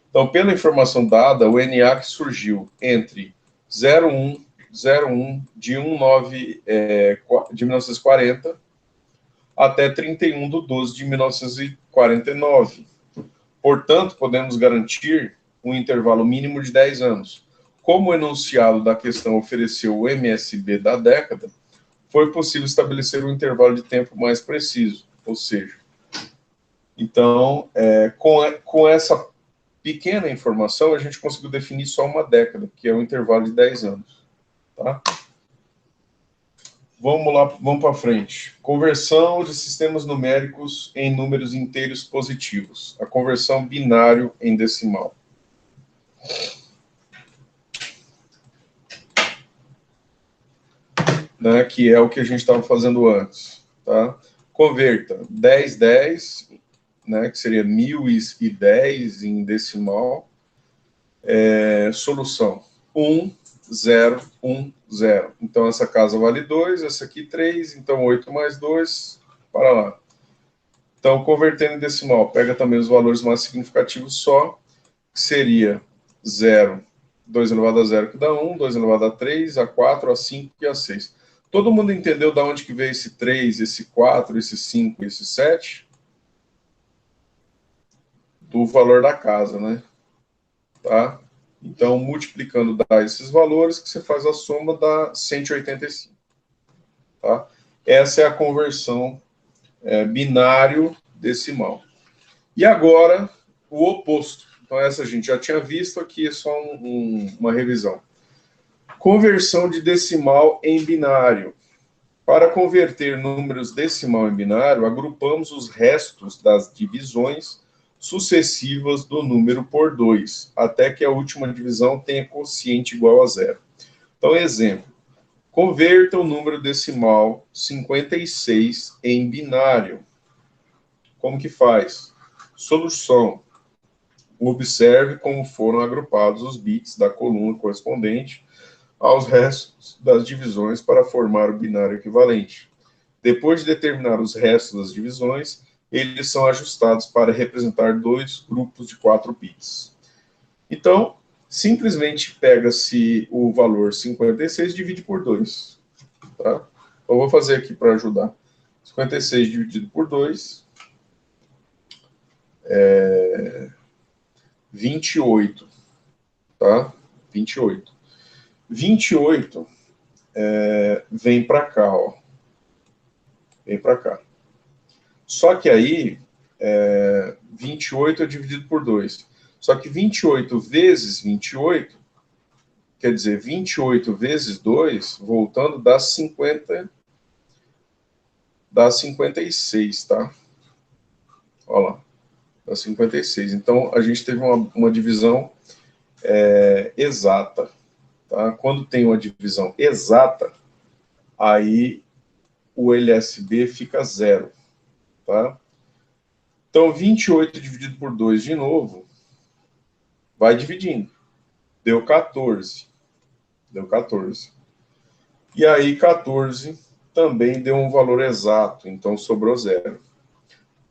Speaker 1: Então, pela informação dada, o ENIAC surgiu entre 01 de 1940 até 31/12 de 1949. Portanto, podemos garantir um intervalo mínimo de 10 anos. Como o enunciado da questão ofereceu o MSB da década, foi possível estabelecer um intervalo de tempo mais preciso, ou seja, então, com essa pequena informação, a gente conseguiu definir só uma década, que é um intervalo de 10 anos. Tá? Vamos lá, vamos para frente. Conversão de sistemas numéricos em números inteiros positivos. A conversão binário em decimal. Né, que é o que a gente estava fazendo antes. Tá? Converta 10, né, que seria 1010 em decimal. Solução 1, 0, 1, 0. Então, essa casa vale 2, essa aqui 3, então 8 mais 2, para lá. Então, convertendo em decimal, pega também os valores mais significativos só, que seria 0, 2 elevado a 0, que dá 1, 2 elevado a 3, a 4, a 5 e a 6. Todo mundo entendeu de onde que veio esse 3, esse 4, esse 5 e esse 7? Do valor da casa, né? Tá? Então, multiplicando dá esses valores, que você faz a soma, dá 185. Tá? Essa é a conversão binário decimal. E agora, o oposto. Então, essa a gente já tinha visto, aqui é só uma revisão. Conversão de decimal em binário. Para converter números decimal em binário, agrupamos os restos das divisões sucessivas do número por 2, até que a última divisão tenha quociente igual a 0. Então, exemplo. Converta o número decimal 56 em binário. Como que faz? Solução. Observe como foram agrupados os bits da coluna correspondente aos restos das divisões para formar o binário equivalente. Depois de determinar os restos das divisões, eles são ajustados para representar dois grupos de 4 bits. Então, simplesmente pega-se o valor 56 e divide por 2. Tá? Eu vou fazer aqui para ajudar. 56 dividido por 2 é 28. Tá? 28. 28 vem para cá, ó. Vem para cá. Só que aí, 28 é dividido por 2. Só que 28 vezes 28, quer dizer, 28 vezes 2, voltando, dá 50, dá 56, tá? Olha lá, dá 56. Então, a gente teve uma divisão exata. Tá? Quando tem uma divisão exata, aí o LSB fica 0. Tá? Então, 28 dividido por 2 de novo, vai dividindo. Deu 14. Deu 14. E aí, 14 também deu um valor exato, então sobrou 0.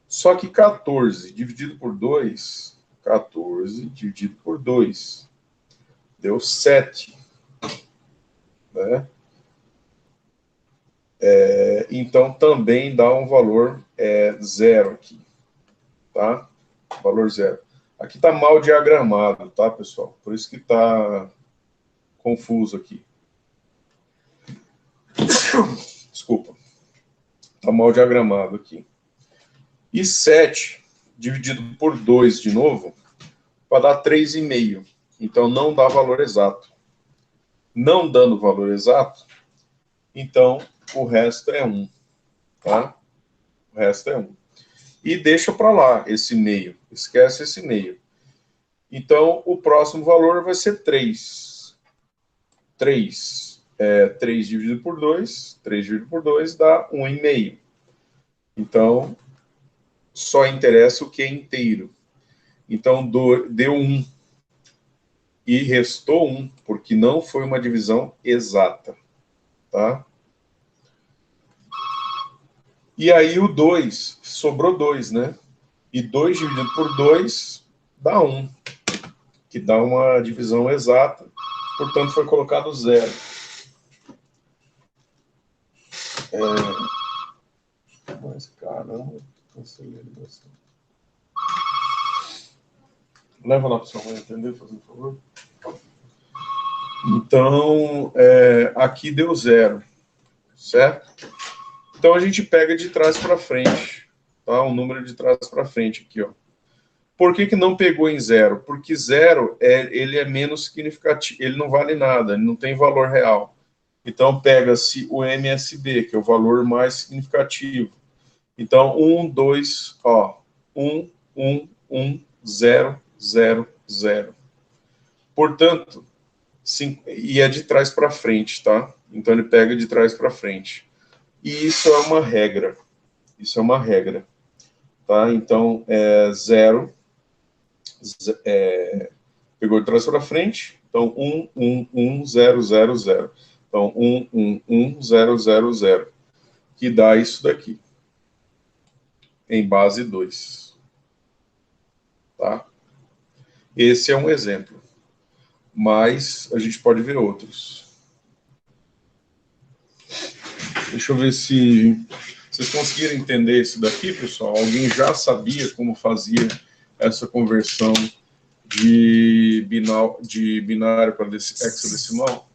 Speaker 1: Só que 14 dividido por 2, 14 dividido por 2, deu 7. Né? Então, também dá um valor 0 aqui. Tá? Valor 0. Aqui está mal diagramado, tá, pessoal? Por isso que está confuso aqui. Desculpa. Está mal diagramado aqui. E 7 dividido por 2 de novo, vai dar 3,5. Então, não dá valor exato. Não dando valor exato, então, o resto é 1. Tá? O resto é 1. E deixa para lá esse meio. Esquece esse meio. Então, o próximo valor vai ser 3. 3. 3 dividido por 2. 3 dividido por 2 dá 1,5. Então, só interessa o que é inteiro. Então, deu 1. E restou 1, porque não foi uma divisão exata. Tá? E aí o 2, sobrou 2, né? E 2 dividido por 2 dá 1, que dá uma divisão exata, portanto foi colocado 0. Mas, caramba, cancelei a ligação. Leva lá para sua mãe entender, fazendo favor. Então, aqui deu 0, certo? Então, a gente pega de trás para frente, tá? O número de trás para frente aqui, ó. Por que não pegou em 0? Porque 0, ele é menos significativo, ele não vale nada, ele não tem valor real. Então, pega-se o MSB, que é o valor mais significativo. Então, 1, 2, ó, 1, 1, 1, 0, 0, 0. Portanto, e é de trás para frente, tá? Então, ele pega de trás para frente. E isso é uma regra. Isso é uma regra, tá? Então, 0, pegou de trás para frente. Então, 1, 1, 1, 0, 0, 0. Então, 1, 1, 1, 0, 0, 0. Que dá isso daqui. Em base 2. Tá? Esse é um exemplo. Mas a gente pode ver outros. Deixa eu ver se vocês conseguiram entender isso daqui, pessoal. Alguém já sabia como fazia essa conversão de binário para hexadecimal?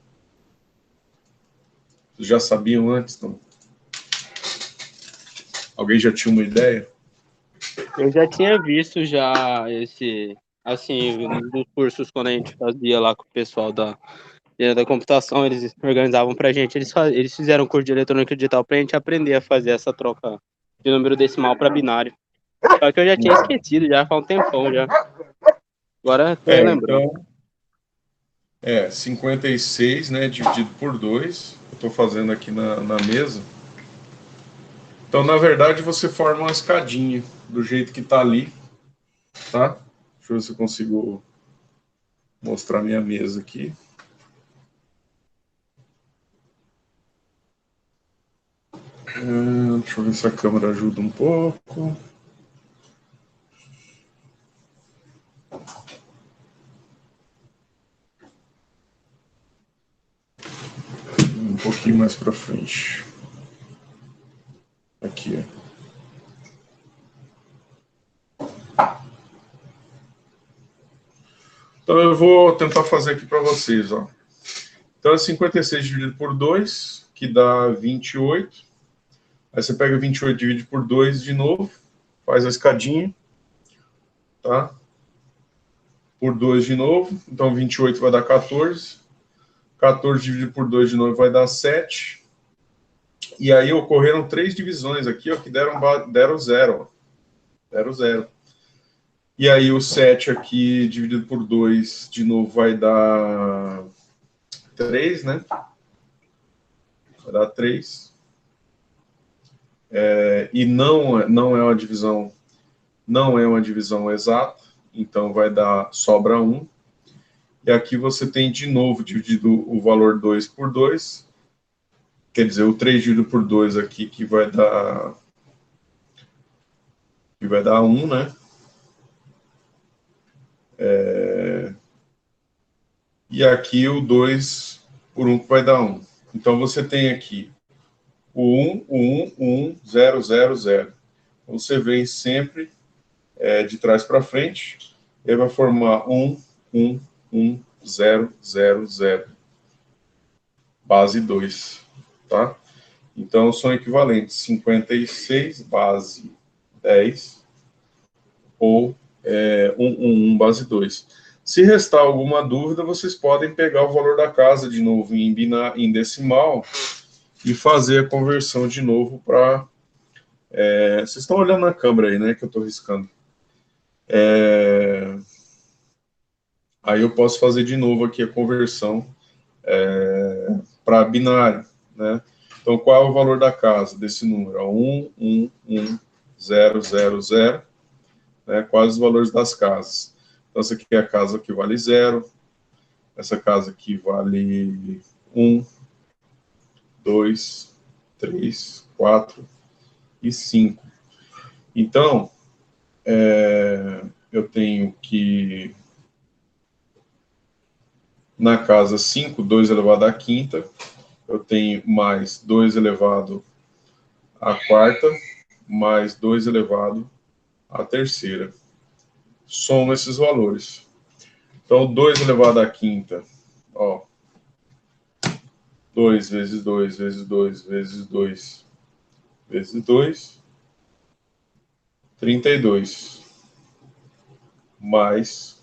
Speaker 1: Vocês já sabiam antes, não? Alguém já tinha uma ideia?
Speaker 2: Eu já tinha visto já assim, nos cursos, quando a gente fazia lá com o pessoal da computação, eles organizavam pra gente, eles fizeram um curso de eletrônica digital pra gente aprender a fazer essa troca de número decimal para binário. Só que eu já tinha esquecido, já faz um tempão já. Agora tô relembrando.
Speaker 1: Então, 56, né, dividido por 2, eu estou fazendo aqui na mesa. Então, na verdade, você forma uma escadinha, do jeito que está ali, tá? Deixa eu ver se eu consigo mostrar minha mesa aqui. Deixa eu ver se a câmera ajuda um pouco. Um pouquinho mais para frente. Aqui, ó. Então, eu vou tentar fazer aqui para vocês, ó. Então, é 56 dividido por 2, que dá 28. Aí você pega 28 e divide por 2 de novo, faz a escadinha, tá? Por 2 de novo, então 28 vai dar 14. 14 dividido por 2 de novo vai dar 7. E aí ocorreram 3 divisões aqui, ó, que deram 0. Deram 0. E aí o 7 aqui dividido por 2 de novo vai dar 3, né? Vai dar 3. E não é uma divisão, não é uma divisão exata, então vai dar, sobra 1. E aqui você tem de novo dividido o valor 2 por 2, quer dizer, o 3 dividido por 2 aqui, que vai dar 1, né? E aqui o 2 por 1 que vai dar 1. Então você tem aqui o 1, o 1, 1, 0, 0, 0. Então você vem sempre de trás para frente, ele vai formar 1, 1, 1, 0, 0, 0. Base 2, tá? Então são equivalentes 56, base 10, ou 1, 1, 1, base 2. Se restar alguma dúvida, vocês podem pegar o valor da casa de novo em decimal e fazer a conversão de novo para... vocês estão olhando na câmera aí, né, que eu estou riscando. Aí eu posso fazer de novo aqui a conversão para binário, né? Então, qual é o valor da casa desse número? 1, 1, 1, 0, 0, 0. Né? Quais os valores das casas? Então, essa aqui é a casa que vale 0. Essa casa aqui vale 1, 2, 3, 4, Então, eu tenho que, na casa 5, 2 elevado à quinta, eu tenho mais 2 elevado à quarta, mais 2 elevado à terceira. Soma esses valores. Então, 2 elevado à quinta, ó, 2 vezes 2 vezes 2 vezes 2 vezes 2, 32. Mais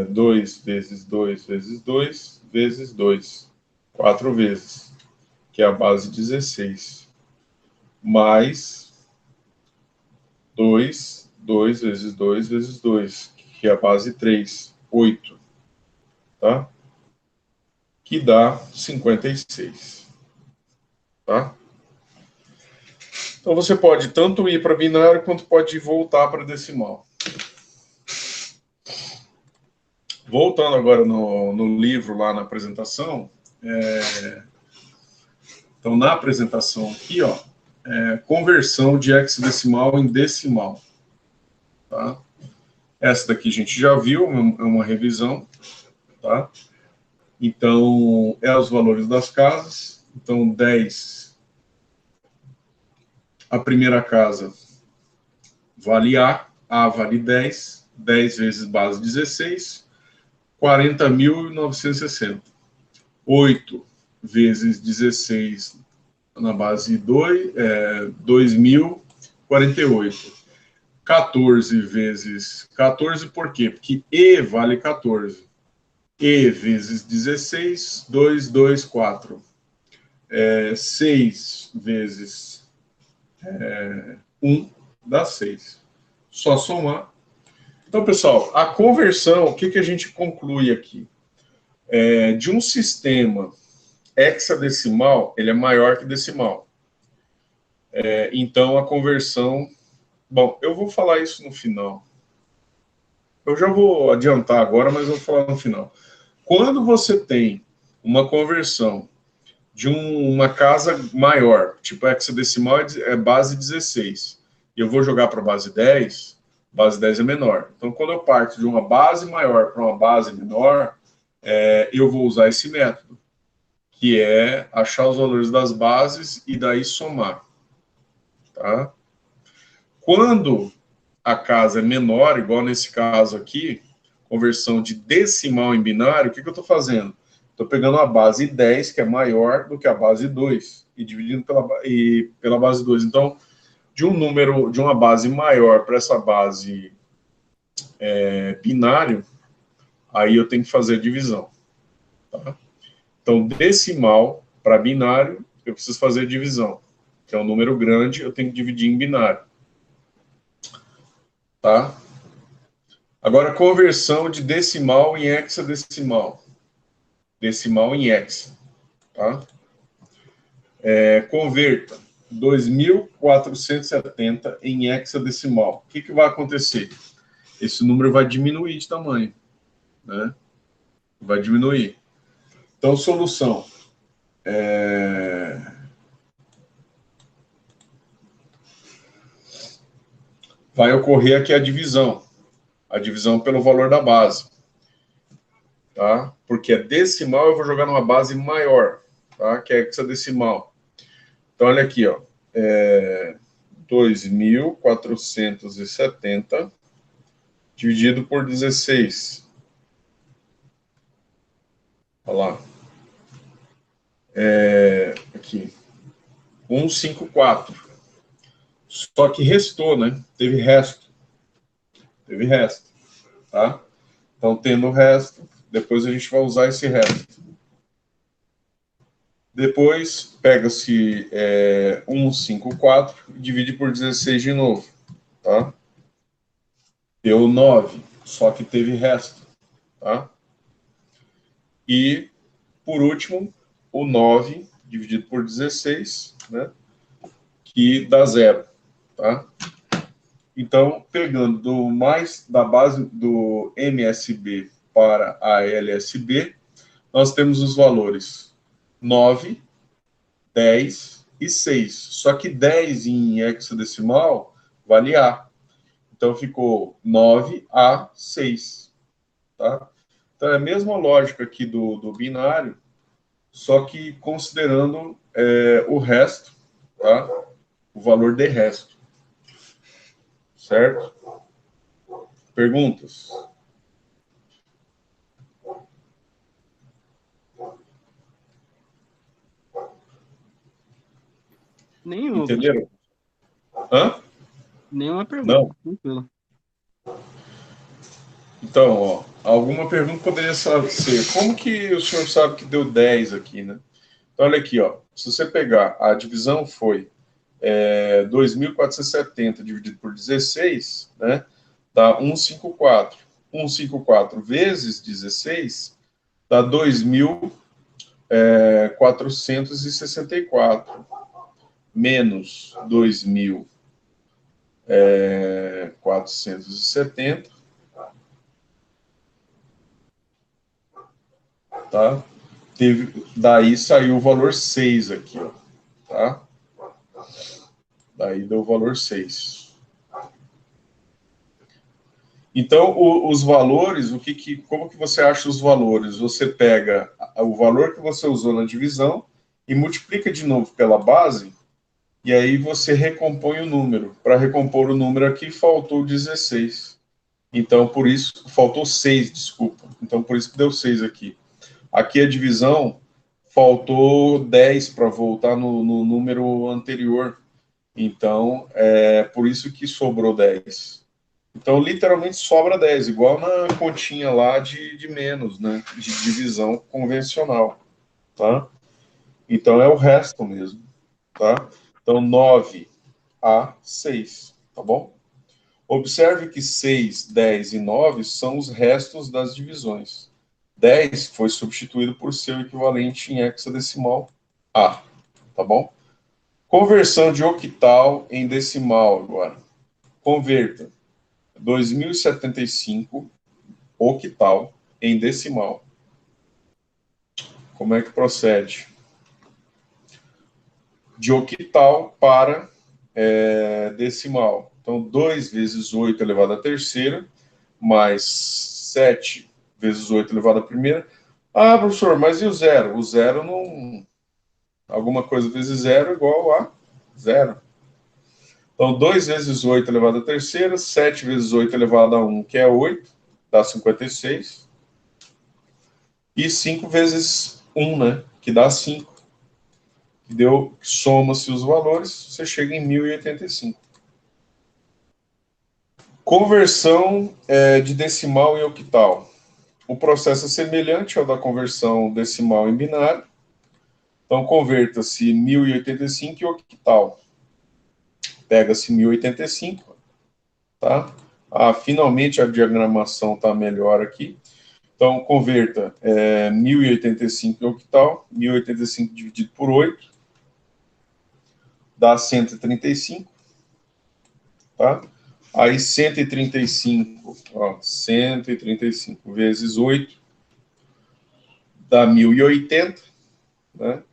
Speaker 1: 2 vezes 2 vezes 2 vezes 2. 4 vezes, que é a base 16. Mais 2 vezes 2 vezes 2, que é a base 3. 8. Tá? Que dá 56. Tá? Então, você pode tanto ir para binário, quanto pode voltar para decimal. Voltando agora no livro, lá na apresentação. Então, na apresentação aqui, ó, conversão de hexadecimal em decimal. Tá? Essa daqui a gente já viu, é uma revisão. Tá? Então, os valores das casas. Então, 10. A primeira casa vale A vale 10. 10 vezes base 16, 40.960. 8 vezes 16 na base 2, 2.048. 14 vezes 14, por quê? Porque E vale 14. E vezes 16, 2, 2, 4. 6 vezes 1 dá 6. Só somar. Então, pessoal, a conversão, o que a gente conclui aqui? De um sistema hexadecimal, ele é maior que decimal. Então, a conversão... Bom, eu vou falar isso no final. Eu já vou adiantar agora, mas eu vou falar no final. Quando você tem uma conversão de uma casa maior, tipo hexadecimal é base 16, e eu vou jogar para base 10 é menor. Então, quando eu parto de uma base maior para uma base menor, eu vou usar esse método, que é achar os valores das bases e daí somar. Tá? Quando a casa é menor, igual nesse caso aqui, conversão de decimal em binário, o que eu estou fazendo? Estou pegando a base 10, que é maior do que a base 2, e dividindo pela base 2. Então, de uma base maior para essa base binário, aí eu tenho que fazer a divisão. Tá? Então, decimal para binário, eu preciso fazer a divisão. Que é um número grande, eu tenho que dividir em binário. Tá? Agora, conversão de decimal em hexadecimal. Decimal em hexa. Tá? Converta 2.470 em hexadecimal. O que vai acontecer? Esse número vai diminuir de tamanho. Né? Vai diminuir. Então, solução. Vai ocorrer aqui a divisão pelo valor da base. Tá? Porque é decimal, eu vou jogar numa base maior, tá? Que é hexadecimal. Então, olha aqui, ó. 2.470 dividido por 16. Olha lá. Aqui. 154. Só que restou, né? Teve resto. Tá? Então, tendo o resto, depois a gente vai usar esse resto. Depois, pega-se 154 e divide por 16 de novo. Tá? Deu 9, só que teve resto. Tá? E, por último, o 9 dividido por 16, né? Que dá 0. Tá? Então, pegando da base do MSB para a LSB, nós temos os valores 9, 10, e 6. Só que 10 em hexadecimal vale A. Então, ficou 9A6. Tá? Então, é a mesma lógica aqui do binário, só que considerando o resto, tá? O valor de resto. Certo? Perguntas?
Speaker 2: Nenhuma,
Speaker 1: Entenderam? Hã?
Speaker 2: nenhuma pergunta.
Speaker 1: Não?
Speaker 2: Tranquilo.
Speaker 1: Então, ó, alguma pergunta poderia ser, como que o senhor sabe que deu 10 aqui, né? Então, olha aqui, ó, se você pegar, a divisão foi 2.470 dividido por 16, né? Dá 154. 154 vezes 16 dá 2.464 menos 2.470, tá? Daí saiu o valor 6 aqui, ó, tá? Daí deu o valor 6. Então, os valores, como que você acha os valores? Você pega o valor que você usou na divisão e multiplica de novo pela base, e aí você recompõe o número. Para recompor o número aqui, faltou 16. Então, por isso, faltou 6, desculpa. Então, por isso que deu 6 aqui. Aqui a divisão, faltou 10 para voltar no número anterior. Então, por isso que sobrou 10. Então, literalmente sobra 10, igual na continha lá de menos, né? De divisão convencional, tá? Então, é o resto mesmo, tá? Então, 9 a 6, tá bom? Observe que 6, 10 e 9 são os restos das divisões. 10 foi substituído por seu equivalente em hexadecimal A, tá bom? Conversão de octal em decimal agora. Converta 2075 octal em decimal. Como é que procede? De octal para decimal. Então, 2 vezes 8 elevado à terceira, mais 7 vezes 8 elevado à primeira. Ah, professor, mas e o zero? O zero não... Alguma coisa vezes zero é igual a zero. Então, 2 vezes 8 elevado à terceira, 7 vezes 8 elevado a 1, que é 8, dá 56. E 5 vezes 1, né, que dá 5. Soma-se os valores, você chega em 1085. Conversão de decimal em octal. O processo é semelhante ao da conversão decimal em binário. Então, converta-se 1085 em octal. Pega-se 1085, tá? Finalmente a diagramação está melhor aqui. Então, converta 1085 em octal, 1085 dividido por 8, dá 135, tá? Aí 135, ó, 135 vezes 8 dá 1080, né?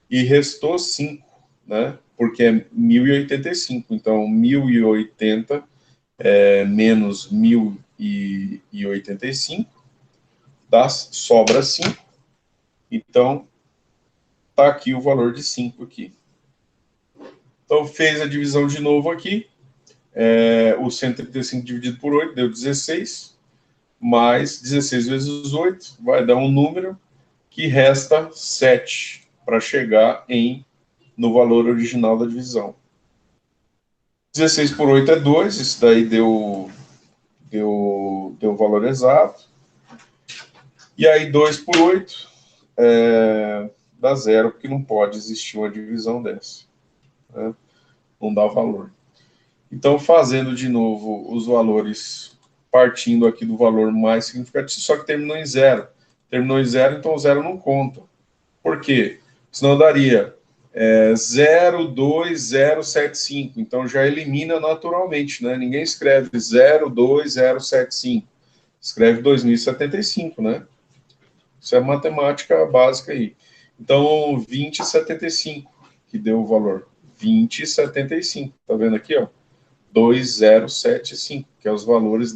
Speaker 1: E restou 5, né? Porque é 1085. Então, 1080 menos 1085 sobra 5. Então, tá aqui o valor de 5 aqui. Então, fez a divisão de novo aqui. O 135 dividido por 8 deu 16, mais 16 vezes 8 vai dar um número que resta 7 para chegar no valor original da divisão. 16 por 8 é 2, isso daí deu o valor exato. E aí 2 por 8 dá 0, porque não pode existir uma divisão dessa, né? Não dá valor. Então, fazendo de novo os valores, partindo aqui do valor mais significativo, só que terminou em 0. Terminou em 0, então o 0 não conta. Por quê? Senão daria 02075. Então, já elimina naturalmente, né? Ninguém escreve 02075. Escreve 2075, né? Isso é matemática básica aí. Então, 2075. que deu o valor? 20,75. Tá vendo aqui, ó? 2075, que é os valores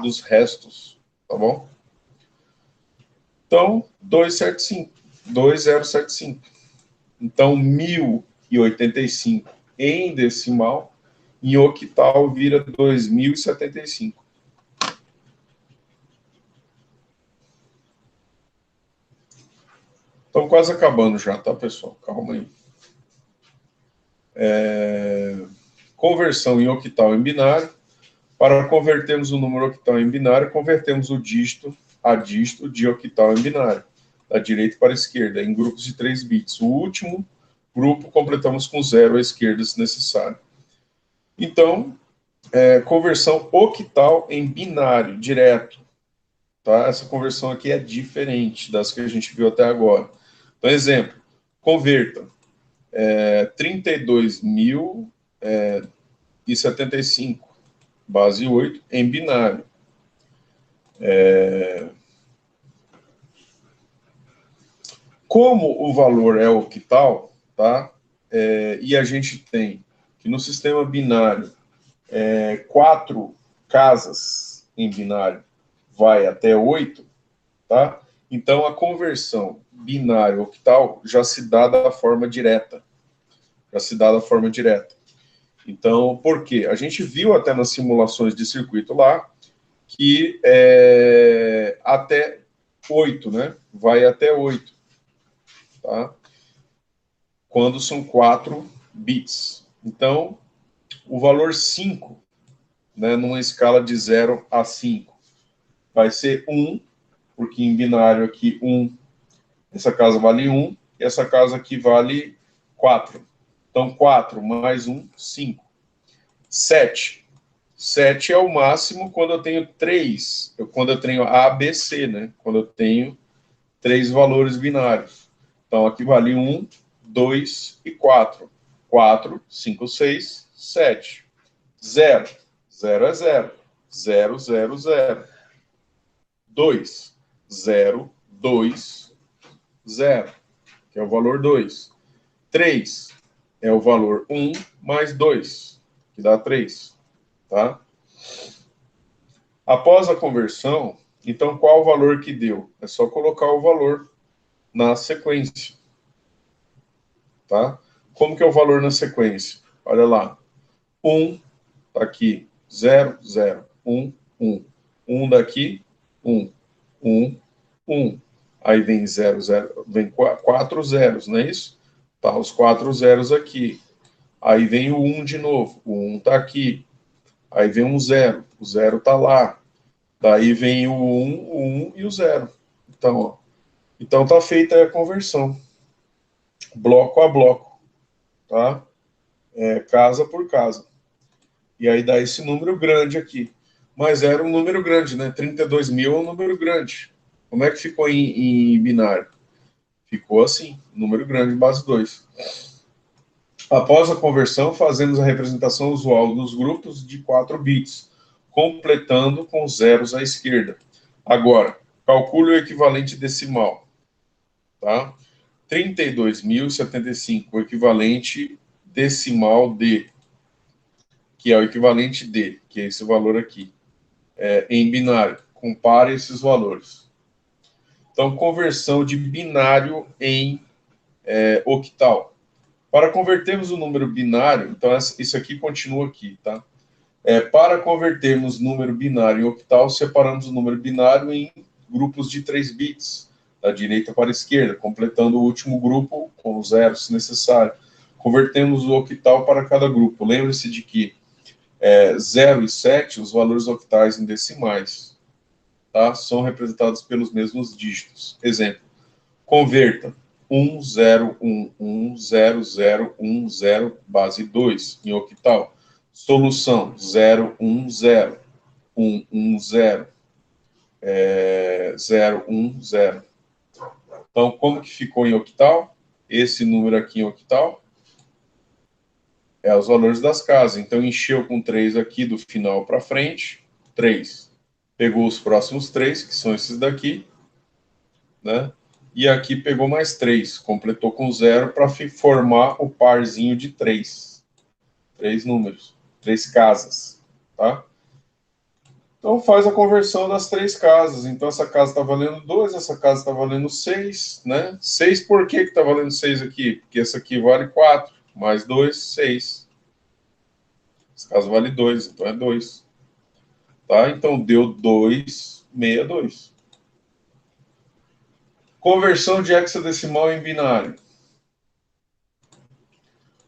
Speaker 1: dos restos, tá bom? Então, 2075. Então, 1085 em decimal, em octal vira 2075. Estamos quase acabando já, tá, pessoal? Calma aí. Conversão em octal em binário. Para convertermos o número octal em binário, convertemos o dígito a dígito de octal em binário, da direita para a esquerda, em grupos de 3 bits. O último grupo completamos com 0 à esquerda, se necessário. Então, conversão octal em binário, direto. Tá? Essa conversão aqui é diferente das que a gente viu até agora. Então, exemplo, converta 32.075, base 8, em binário. Como o valor é octal, tá? E a gente tem que no sistema binário 4 casas em binário vai até 8, tá? Então a conversão binário octal já se dá da forma direta. Então, por quê? A gente viu até nas simulações de circuito lá que até 8, né? Vai até 8, tá? Quando são 4 bits. Então, o valor 5, né, numa escala de 0 a 5, vai ser 1, porque em binário aqui 1, essa casa vale 1, e essa casa aqui vale 4. Então, 4 mais 1, 5. 7. 7 é o máximo quando eu tenho 3, quando eu tenho A, B, C, né? Quando eu tenho 3 valores binários. Então, aqui vale 1, 2 e 4. 4, 5, 6, 7. 0. 0 é 0. 0, 0, 0. 2. 0, 2, 0. Que é o valor 2. 3 é o valor 1 mais 2, que dá 3. Tá? Após a conversão, então qual o valor que deu? É só colocar o valor na sequência. Tá? Como que é o valor na sequência? Olha lá. 1, tá aqui. 0, 0. 1, 1. 1 daqui, 1. 1, 1. Aí vem 0, 0. Vem 4 zeros, não é isso? Tá, os 4 zeros aqui. Aí vem o 1 de novo. O 1 tá aqui. Aí vem um 0. O 0 tá lá. Daí vem o 1 e o 0. Então, ó. Então tá feita a conversão. Bloco a bloco. Tá? Casa por casa. E aí dá esse número grande aqui. Mas era um número grande, né? 32 mil é um número grande. Como é que ficou em binário? Ficou assim, número grande, base 2. Após a conversão, fazemos a representação usual dos grupos de 4 bits, completando com zeros à esquerda. Agora, calcule o equivalente decimal. Tá? 32.075, o equivalente decimal de, que é o equivalente de, que é esse valor aqui, em binário. Compare esses valores. Então, conversão de binário em octal. Para convertermos o número binário, então isso aqui continua aqui, tá? Para convertermos número binário em octal, separamos o número binário em grupos de 3 bits, da direita para a esquerda, completando o último grupo com zero, se necessário. Convertemos o octal para cada grupo. Lembre-se de que 0 e 7, os valores octais em decimais, tá? São representados pelos mesmos dígitos. Exemplo, converta 1, 0, 1, 1, 0, 0, 1, 0, base 2, em octal. Solução, 0, 1, 0, 1, 1, 0, 0, 1, 0. Então, como que ficou em octal? Esse número aqui em octal é os valores das casas. Então, encheu com 3 aqui do final para frente, 3. Pegou os próximos 3, que são esses daqui, né? e aqui pegou mais 3, completou com 0 para formar o parzinho de 3. 3 números, 3 casas, tá? Então faz a conversão das 3 casas. Então essa casa está valendo 2, essa casa está valendo 6, né? 6 por que está valendo 6 aqui? Porque essa aqui vale 4, mais 2, 6. Essa casa vale 2, então é 2. Tá? Então deu 262. Conversão de hexadecimal em binário.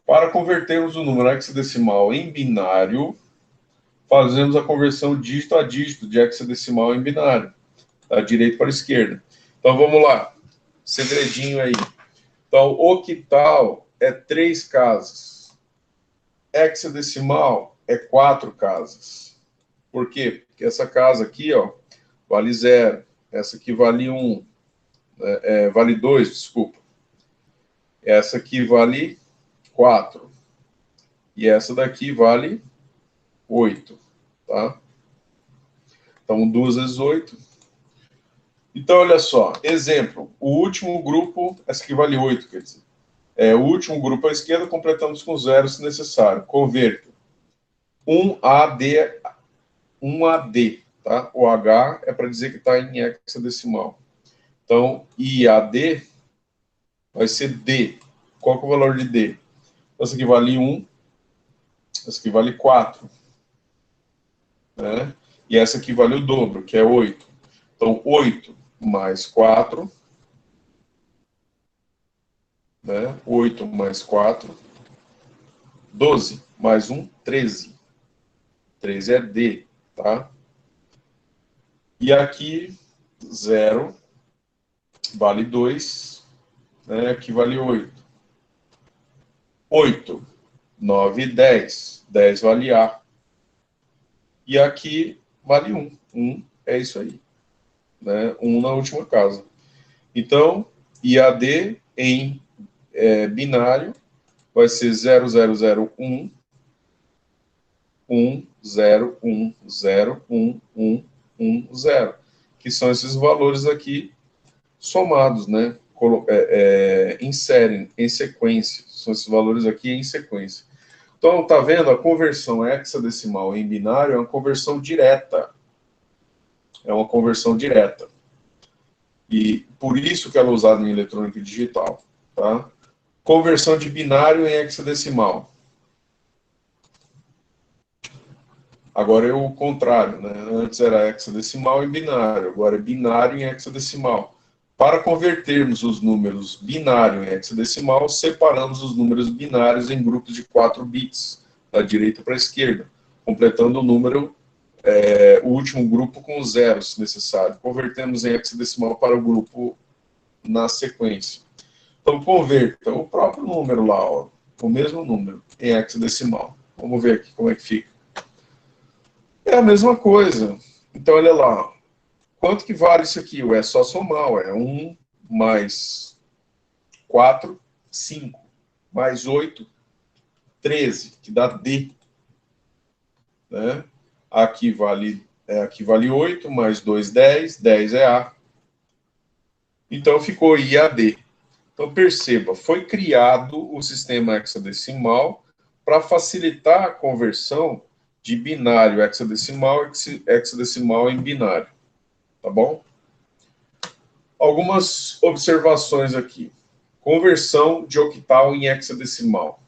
Speaker 1: Para convertermos o número hexadecimal em binário, fazemos a conversão dígito a dígito de hexadecimal em binário, da direita para a esquerda. Então vamos lá, segredinho aí. Então, octal é 3 casas, hexadecimal é 4 casas. Por quê? Porque essa casa aqui, ó, vale 0, essa aqui vale 1, vale 2, desculpa. Essa aqui vale 4. E essa daqui vale 8, tá? Então, 2 vezes 8. Então, olha só, exemplo, o último grupo, essa aqui vale 8, quer dizer. O último grupo à esquerda, completamos com 0 se necessário. Converto. 1AD, tá? O H é para dizer que está em hexadecimal. Então, IAD vai ser D. Qual que é o valor de D? Essa aqui vale 1, essa aqui vale 4. Né? E essa aqui vale o dobro, que é 8. Então, 8 mais 4, né? 8 mais 4, 12, mais 1, 13. 13 é D, tá? E aqui, 0 vale 2, né? Aqui vale 8. 8, 9, 10. 10 vale A. E aqui vale 1. 1 é isso aí. Né? 1 na última casa. Então, IAD em binário vai ser 0001, 1, 0, 1, 0, 1, 1, 1, 0. Que são esses valores aqui somados, né? Inserem em sequência. São esses valores aqui em sequência. Então, tá vendo? A conversão hexadecimal em binário é uma conversão direta. É uma conversão direta. E por isso que ela é usada em eletrônica digital. Tá? Conversão de binário em hexadecimal. Agora é o contrário, né? Antes era hexadecimal em binário, agora é binário em hexadecimal. Para convertermos os números binário em hexadecimal, separamos os números binários em grupos de 4 bits, da direita para a esquerda, completando o número, o último grupo com 0, se necessário. Convertemos em hexadecimal para o grupo na sequência. Então, converta o próprio número lá, ó, o mesmo número, em hexadecimal. Vamos ver aqui como é que fica. É a mesma coisa. Então, olha lá. Quanto que vale isso aqui? É só somar. 1 mais 4, 5. Mais 8, 13, que dá D. Né? Aqui vale 8, mais 2, 10. 10 é A. Então, ficou IAD. Então, perceba, foi criado o sistema hexadecimal para facilitar a conversão de binário hexadecimal em binário. Tá bom? Algumas observações aqui. Conversão de octal em hexadecimal.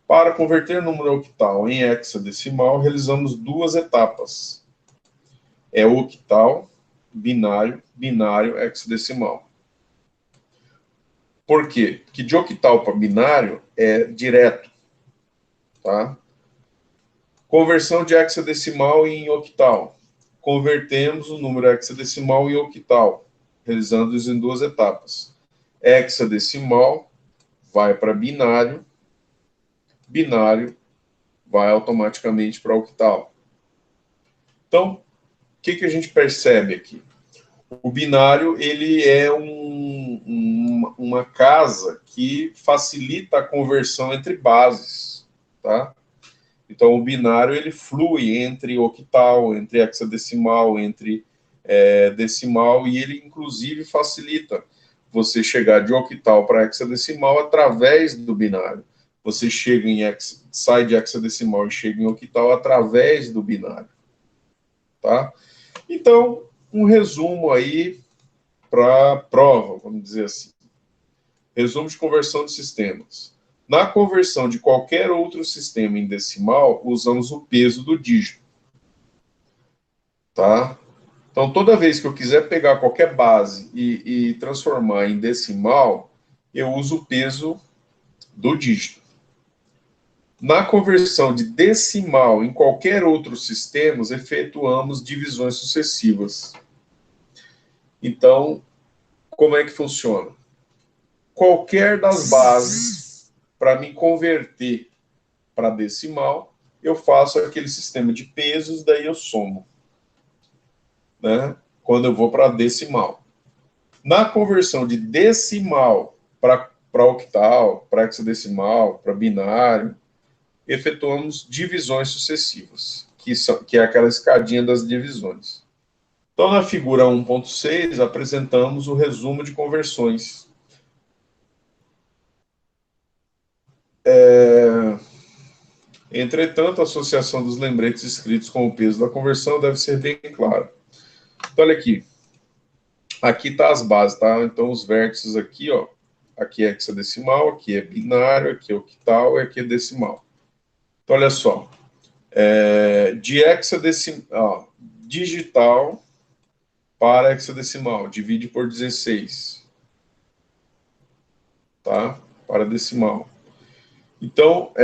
Speaker 1: Para converter número octal em hexadecimal, realizamos 2 etapas. Octal, binário, binário, hexadecimal. Por quê? Porque de octal para binário é direto. Tá? Conversão de hexadecimal em octal. Convertemos o número hexadecimal em octal, realizando isso em 2 etapas. Hexadecimal vai para binário, binário vai automaticamente para octal. Então, o que a gente percebe aqui? O binário, ele é uma casa que facilita a conversão entre bases, tá? Então, o binário, ele flui entre octal, entre hexadecimal, entre decimal, e ele, inclusive, facilita você chegar de octal para hexadecimal através do binário. Você sai de hexadecimal e chega em octal através do binário. Tá? Então, um resumo aí para a prova, vamos dizer assim. Resumo de conversão de sistemas. Na conversão de qualquer outro sistema em decimal, usamos o peso do dígito. Tá? Então, toda vez que eu quiser pegar qualquer base e transformar em decimal, eu uso o peso do dígito. Na conversão de decimal em qualquer outro sistema, efetuamos divisões sucessivas. Então, como é que funciona? Qualquer das bases, para me converter para decimal, eu faço aquele sistema de pesos, daí eu somo, né? Quando eu vou para decimal. Na conversão de decimal para octal, para hexadecimal, para binário, efetuamos divisões sucessivas, que é aquela escadinha das divisões. Então, na figura 1.6, apresentamos o resumo de conversões. Entretanto, a associação dos lembretes escritos com o peso da conversão deve ser bem clara. Então, olha aqui. Aqui está as bases, tá? Então, os vértices aqui, ó. Aqui é hexadecimal, aqui é binário, aqui é octal e aqui é decimal. Então, olha só. De hexadecimal, digital para hexadecimal, divide por 16. Tá? Para decimal. Então,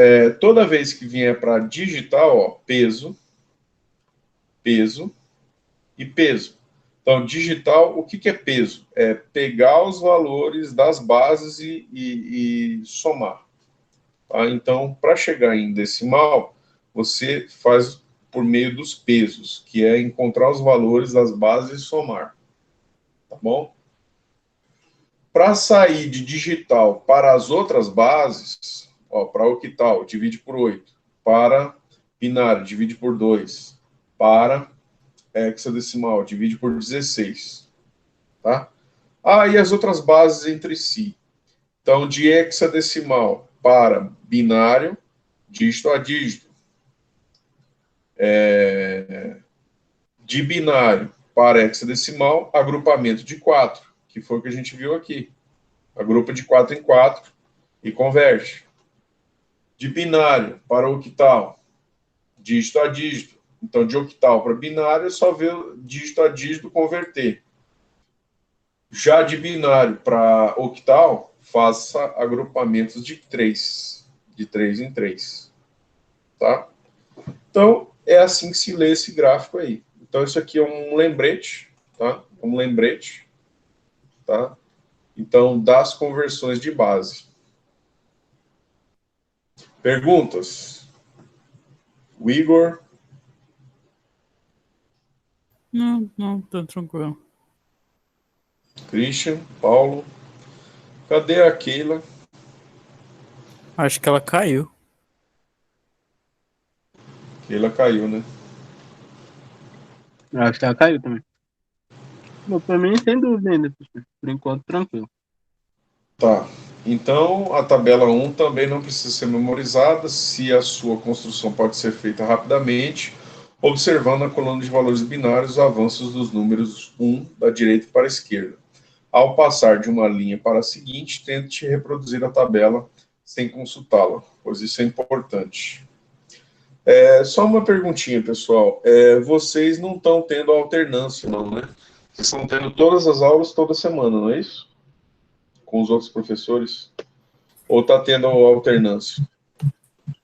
Speaker 1: toda vez que vier para digital, ó, peso, peso e peso. Então, digital, o que é peso? É pegar os valores das bases e somar. Tá? Então, para chegar em decimal, você faz por meio dos pesos, que é encontrar os valores das bases e somar. Tá bom? Para sair de digital para as outras bases, para octal, divide por 8. Para binário, divide por 2. Para hexadecimal, divide por 16. Tá? E as outras bases entre si. Então, de hexadecimal para binário, dígito a dígito. De binário para hexadecimal, agrupamento de 4, que foi o que a gente viu aqui. Agrupa de 4 em 4 e converte. De binário para octal, dígito a dígito. Então, de octal para binário, é só ver dígito a dígito converter. Já de binário para octal, faça agrupamentos de 3 em 3. Tá? Então, é assim que se lê esse gráfico aí. Então, isso aqui é um lembrete, tá? Um lembrete, tá? Então, das conversões de base. Perguntas? O Igor?
Speaker 3: Não, tá tranquilo.
Speaker 1: Christian? Paulo? Cadê a Keila?
Speaker 3: Acho que ela caiu.
Speaker 1: Keila caiu, né?
Speaker 2: Eu acho que ela caiu também. Bom, pra mim, sem dúvida ainda, professor. Por enquanto, tranquilo.
Speaker 1: Tá. Então, a tabela 1 também não precisa ser memorizada, se a sua construção pode ser feita rapidamente, observando a coluna de valores binários os avanços dos números 1 da direita para a esquerda. Ao passar de uma linha para a seguinte, tente reproduzir a tabela sem consultá-la, pois isso é importante. Só uma perguntinha, pessoal. Vocês não estão tendo alternância, não, né? Vocês estão tendo todas as aulas toda semana, não é isso? Com os outros professores? Ou está tendo alternância?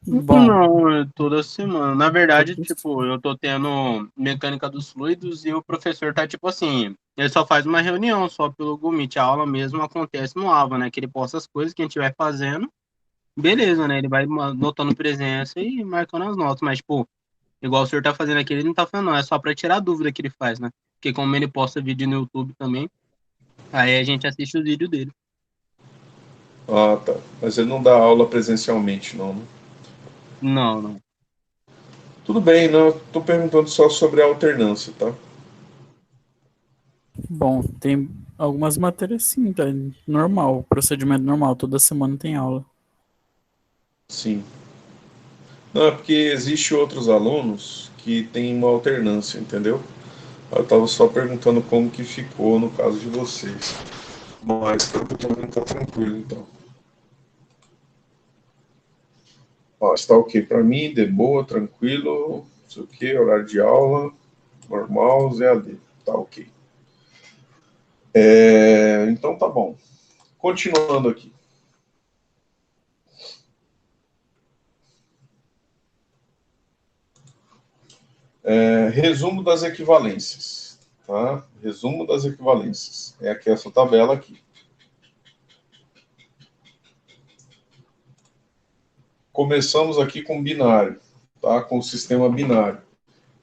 Speaker 3: Bom,
Speaker 2: Não, é toda semana. Na verdade, tipo, eu tô tendo mecânica dos fluidos e o professor tá, tipo assim, ele só faz uma reunião só pelo Google Meet. A aula mesmo acontece no Ava, né? Que ele posta as coisas que a gente vai fazendo. Beleza, né? Ele vai anotando presença e marcando as notas. Mas, tipo, igual o senhor tá fazendo aqui, ele não tá fazendo, não. É só pra tirar a dúvida que ele faz, né? Porque como ele posta vídeo no YouTube também, aí a gente assiste os vídeos dele.
Speaker 1: Ah, tá. Mas ele não dá aula presencialmente, não, né?
Speaker 2: Não.
Speaker 1: Tudo bem, não. Estou perguntando só sobre a alternância, tá?
Speaker 3: Bom, tem algumas matérias sim, tá normal, procedimento normal, toda semana tem aula.
Speaker 1: Sim. Não, é porque existe outros alunos que têm uma alternância, entendeu? Eu estava só perguntando como que ficou no caso de vocês. Mas pelo que eu tô vendo, tá tranquilo, então. Ó, está ok para mim, de boa, tranquilo, não sei o que, horário de aula, normal, ZAD. Tá ok. Então tá bom. Continuando aqui. Resumo das equivalências. Tá? Resumo das equivalências. É aqui essa tabela aqui. Começamos aqui com binário, tá? Com o sistema binário.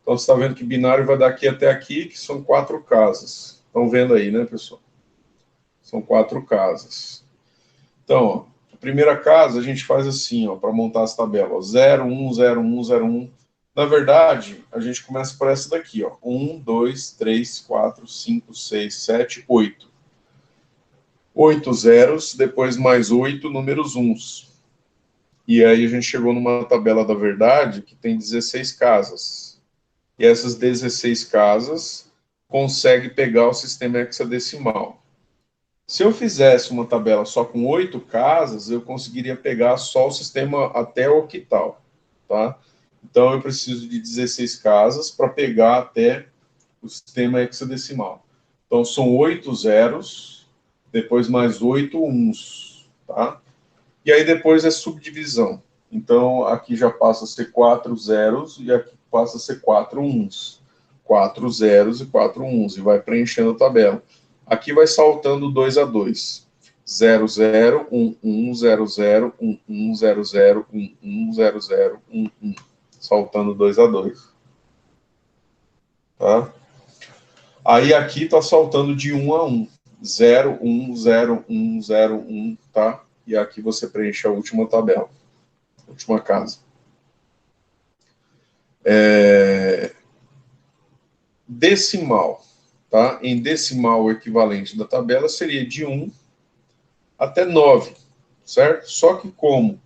Speaker 1: Então você está vendo que binário vai daqui até aqui, que são 4 casas. Estão vendo aí, né, pessoal? São 4 casas. Então, ó, a primeira casa a gente faz assim, ó, para montar as tabelas: 0, 1, 0, 1, 0, 1. Na verdade, a gente começa por essa daqui, ó: 1, 2, 3, 4, 5, 6, 7, 8. 8 zeros, depois mais 8 números uns. E aí a gente chegou numa tabela da verdade que tem 16 casas. E essas 16 casas consegue pegar o sistema hexadecimal. Se eu fizesse uma tabela só com 8 casas, eu conseguiria pegar só o sistema até o octal, tá? Então eu preciso de 16 casas para pegar até o sistema hexadecimal. Então são 8 zeros, depois mais 8 uns, tá? E aí depois é subdivisão. Então aqui já passa a ser 4 zeros e aqui passa a ser 4 uns. 4 zeros e 4 uns, e vai preenchendo a tabela. Aqui vai saltando 2 a 2. 0, 0, 1, 1, 0, 0, 1, 1, 0, 0, 1, 1, 0, 0, 1, 1. Saltando 2 a 2. Tá? Aí aqui está saltando de 1 a 1. 0, 1, 0, 1, 0, 1, tá? E aqui você preenche a última tabela, a última casa. Decimal, tá? Em decimal, o equivalente da tabela seria de 1 até 9, certo? Só que como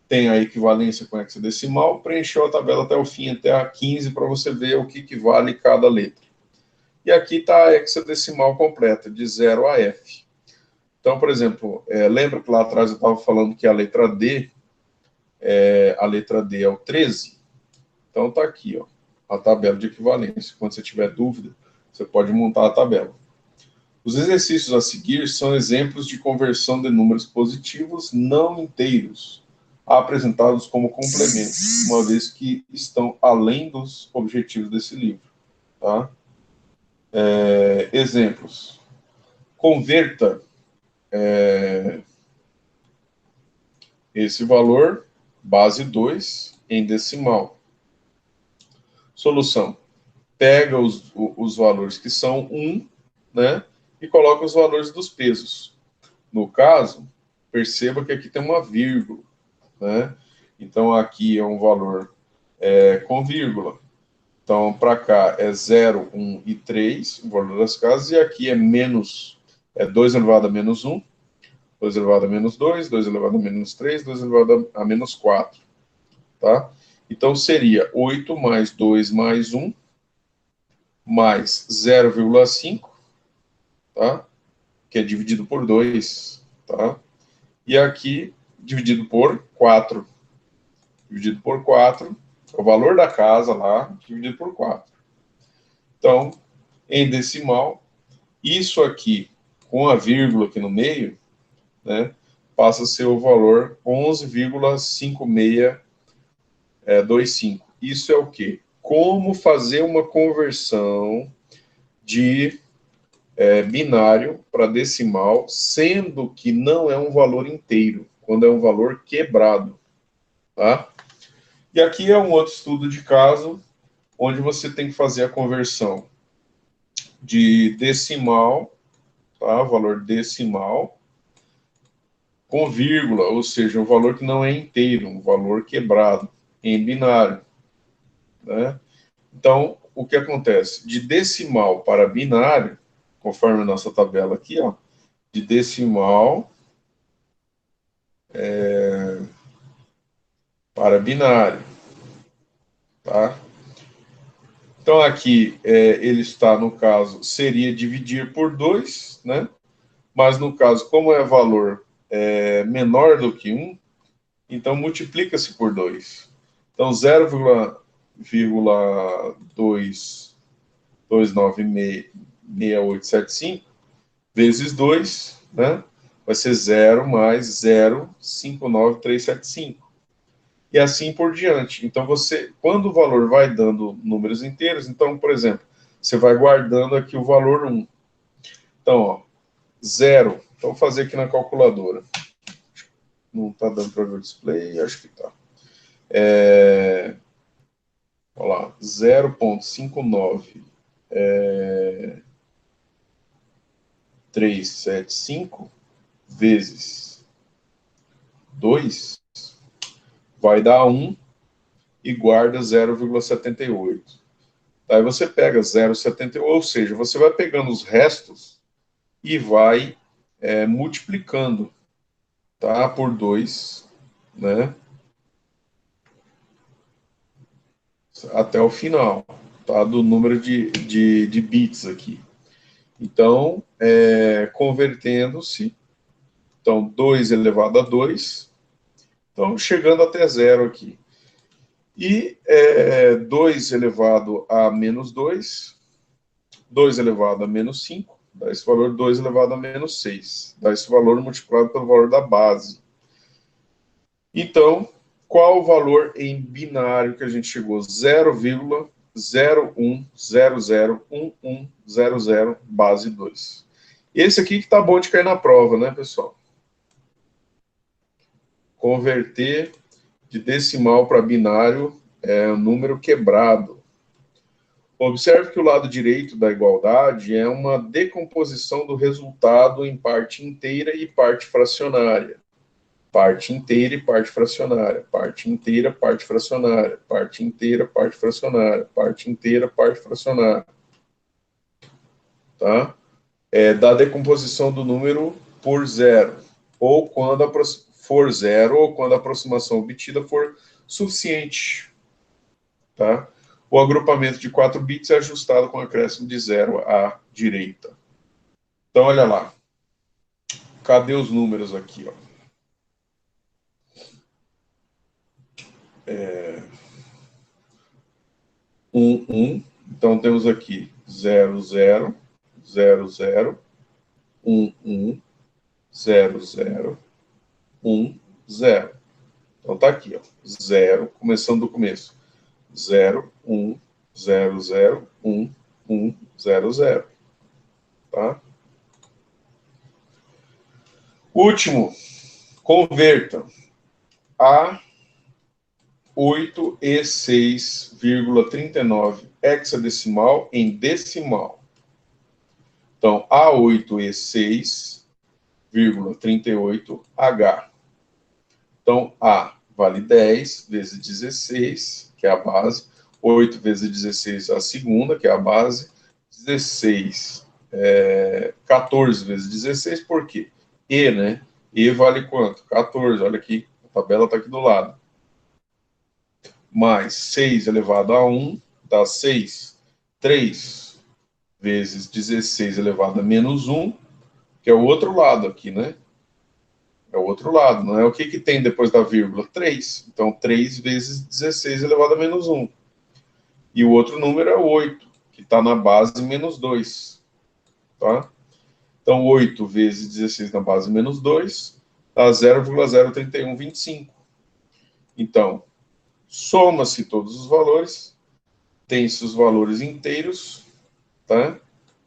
Speaker 1: tem a equivalência com hexadecimal, preencheu a tabela até o fim, até a 15, para você ver o que vale cada letra. E aqui está a hexadecimal completa, de 0 a F. Então, por exemplo, lembra que lá atrás eu estava falando que a letra D é o 13? Então está aqui, ó, a tabela de equivalência. Quando você tiver dúvida, você pode montar a tabela. Os exercícios a seguir são exemplos de conversão de números positivos não inteiros, apresentados como complementos, uma vez que estão além dos objetivos desse livro. Tá? Exemplos. Converta esse valor, base 2, em decimal. Solução. Pega os valores que são 1, né, e coloca os valores dos pesos. No caso, perceba que aqui tem uma vírgula, né? Então, aqui é um valor com vírgula. Então, para cá é 0, 1 e 3, o valor das casas, e aqui é 2 elevado a menos 1, 2 elevado a menos 2, 2 elevado a menos 3, 2 elevado a menos 4, tá? Então, seria 8 mais 2 mais 1, mais 0,5, tá? Que é dividido por 2, tá? E aqui, dividido por 4. Dividido por 4, o valor da casa lá, dividido por 4. Então, em decimal, isso aqui, com a vírgula aqui no meio, né, passa a ser o valor 11,5625. Isso é o quê? Como fazer uma conversão de binário para decimal, sendo que não é um valor inteiro, quando é um valor quebrado, tá? E aqui é um outro estudo de caso, onde você tem que fazer a conversão de decimal, tá? Valor decimal, com vírgula, ou seja, um valor que não é inteiro, um valor quebrado, em binário, né? Então, o que acontece? De decimal para binário, conforme a nossa tabela aqui, ó, de decimal para binário, tá? Então, aqui, ele está, no caso, seria dividir por 2, né? Mas, no caso, como é valor menor do que 1, então multiplica-se por 2. Então, 0,2966875 vezes 2, né? Vai ser 0 mais 0,59375. E assim por diante. Então, você, quando o valor vai dando números inteiros, então, por exemplo, você vai guardando aqui o valor 1. Então, ó, 0. Então, vou fazer aqui na calculadora. Não está dando para ver o display? Acho que está. Olha lá, 0,59 375 vezes 2 vai dar 1 e guarda 0,78. Aí você pega 0,78, ou seja, você vai pegando os restos e vai multiplicando, tá, por 2, né, até o final, tá, do número de bits aqui. Então, convertendo-se, então, 2 elevado a 2, então, chegando até 0 aqui. E 2 elevado a menos 2, 2 elevado a menos 5, dá esse valor 2 elevado a menos 6. Dá esse valor multiplicado pelo valor da base. Então, qual o valor em binário que a gente chegou? 0,01001100 base 2. Esse aqui que tá bom de cair na prova, né, pessoal? Converter de decimal para binário é um número quebrado. Observe que o lado direito da igualdade é uma decomposição do resultado em parte inteira e parte fracionária. Parte inteira e parte fracionária. Parte inteira, parte fracionária. Parte inteira, parte fracionária. Parte inteira, parte fracionária. Tá? Da decomposição do número por zero. Ou quando for zero, ou quando a aproximação obtida for suficiente. Tá? O agrupamento de 4 bits é ajustado com acréscimo de 0 à direita. Então, olha lá. Cadê os números aqui? Ó? 1. Então, temos aqui 0, 0, 0, 0, 1, 1, 0, 0, 1, 0. Então, tá aqui, ó. 0, começando do começo. 0, 1, 0, 0, 1, 1, 0, 0. Tá? Último, converta a 8 e 6,39 hexadecimal em decimal. Então, A8 e 6,38H. Então, A vale 10 vezes 16, que é a base. 8 vezes 16 a segunda, que é a base. 16, 14 vezes 16, por quê? E, né? E vale quanto? 14, olha aqui, a tabela está aqui do lado. Mais 6 elevado a 1, dá 6. 3 vezes 16 elevado a menos 1, que é o outro lado aqui, né? É o outro lado, não é o que tem depois da vírgula? 3. Então, 3 vezes 16 elevado a menos 1. E o outro número é 8, que está na base menos 2. Tá? Então, 8 vezes 16 na base menos 2 dá 0,03125. Então, soma-se todos os valores, tem-se os valores inteiros, tá?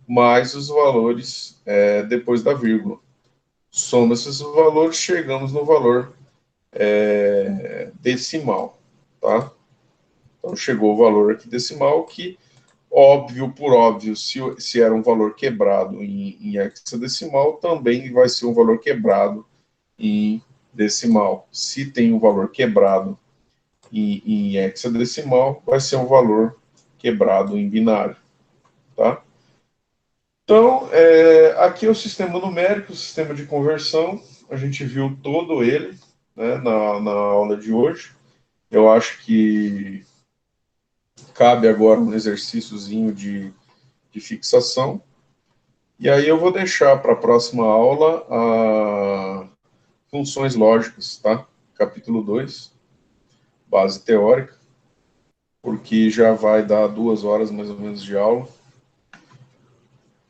Speaker 1: Mais os valores depois da vírgula. Soma-se esses valores, chegamos no valor decimal, tá? Então, chegou o valor aqui decimal que, óbvio por óbvio, se era um valor quebrado em hexadecimal, também vai ser um valor quebrado em decimal. Se tem um valor quebrado em hexadecimal, vai ser um valor quebrado em binário, tá? Então, aqui é o sistema numérico, o sistema de conversão. A gente viu todo ele, né, na aula de hoje. Eu acho que cabe agora um exercíciozinho de fixação. E aí eu vou deixar para a próxima aula funções lógicas, tá? Capítulo 2, base teórica, porque já vai dar 2 horas mais ou menos de aula,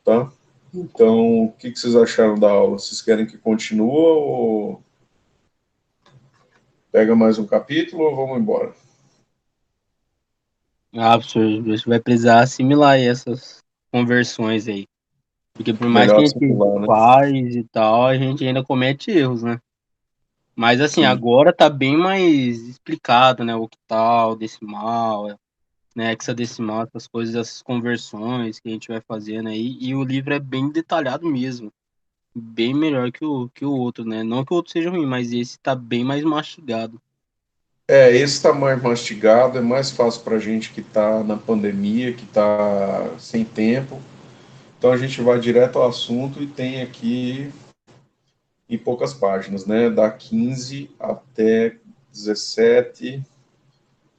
Speaker 1: tá? Então, o que vocês acharam da aula? Vocês querem que continue ou pega mais um capítulo ou vamos embora?
Speaker 2: Professor, você vai precisar assimilar essas conversões aí. Porque por mais que
Speaker 1: Melhor
Speaker 2: a gente
Speaker 1: simular, né?
Speaker 2: faz e tal, a gente ainda comete erros, né? Mas assim,
Speaker 1: Sim.
Speaker 2: agora tá bem mais explicado, né? Octal, decimal, né? Hexadecimal, essas coisas, essas conversões que a gente vai fazendo aí. E o livro é bem detalhado mesmo. Bem melhor que o outro, né? Não que o outro seja ruim, mas esse tá bem mais mastigado.
Speaker 1: Esse está mais mastigado, é mais fácil para a gente que está na pandemia, que está sem tempo. Então a gente vai direto ao assunto e tem aqui em poucas páginas, né? Da 15 até 17,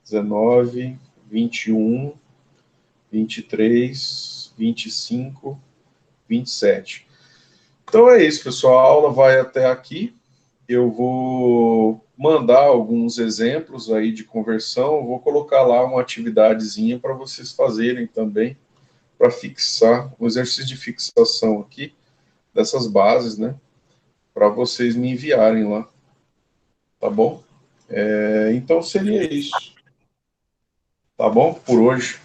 Speaker 1: 19, 21, 23, 25, 27. Então é isso, pessoal. A aula vai até aqui. Eu vou mandar alguns exemplos aí de conversão. Vou colocar lá uma atividadezinha para vocês fazerem também, para fixar, um exercício de fixação aqui dessas bases, né? Para vocês me enviarem lá, tá bom? Então seria isso, tá bom? Por hoje,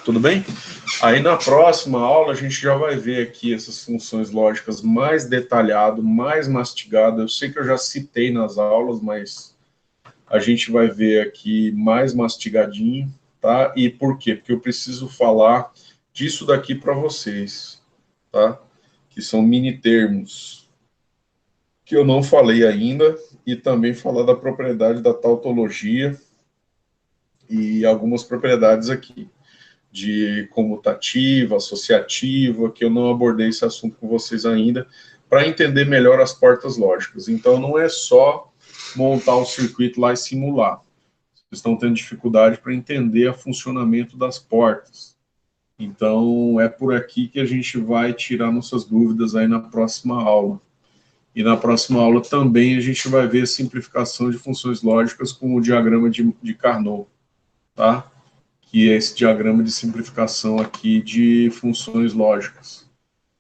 Speaker 1: tudo bem? Aí na próxima aula a gente já vai ver aqui essas funções lógicas mais detalhado, mais mastigado. Eu sei que eu já citei nas aulas, mas a gente vai ver aqui mais mastigadinho, tá? E por quê? Porque eu preciso falar disso daqui para vocês, tá? Que são mini termos que eu não falei ainda, e também falar da propriedade da tautologia e algumas propriedades aqui, de comutativa, associativa, que eu não abordei esse assunto com vocês ainda, para entender melhor as portas lógicas. Então, não é só montar um circuito lá e simular. Vocês estão tendo dificuldade para entender o funcionamento das portas. Então, é por aqui que a gente vai tirar nossas dúvidas aí na próxima aula. E na próxima aula também a gente vai ver a simplificação de funções lógicas com o diagrama de Carnot, tá? Que é esse diagrama de simplificação aqui de funções lógicas.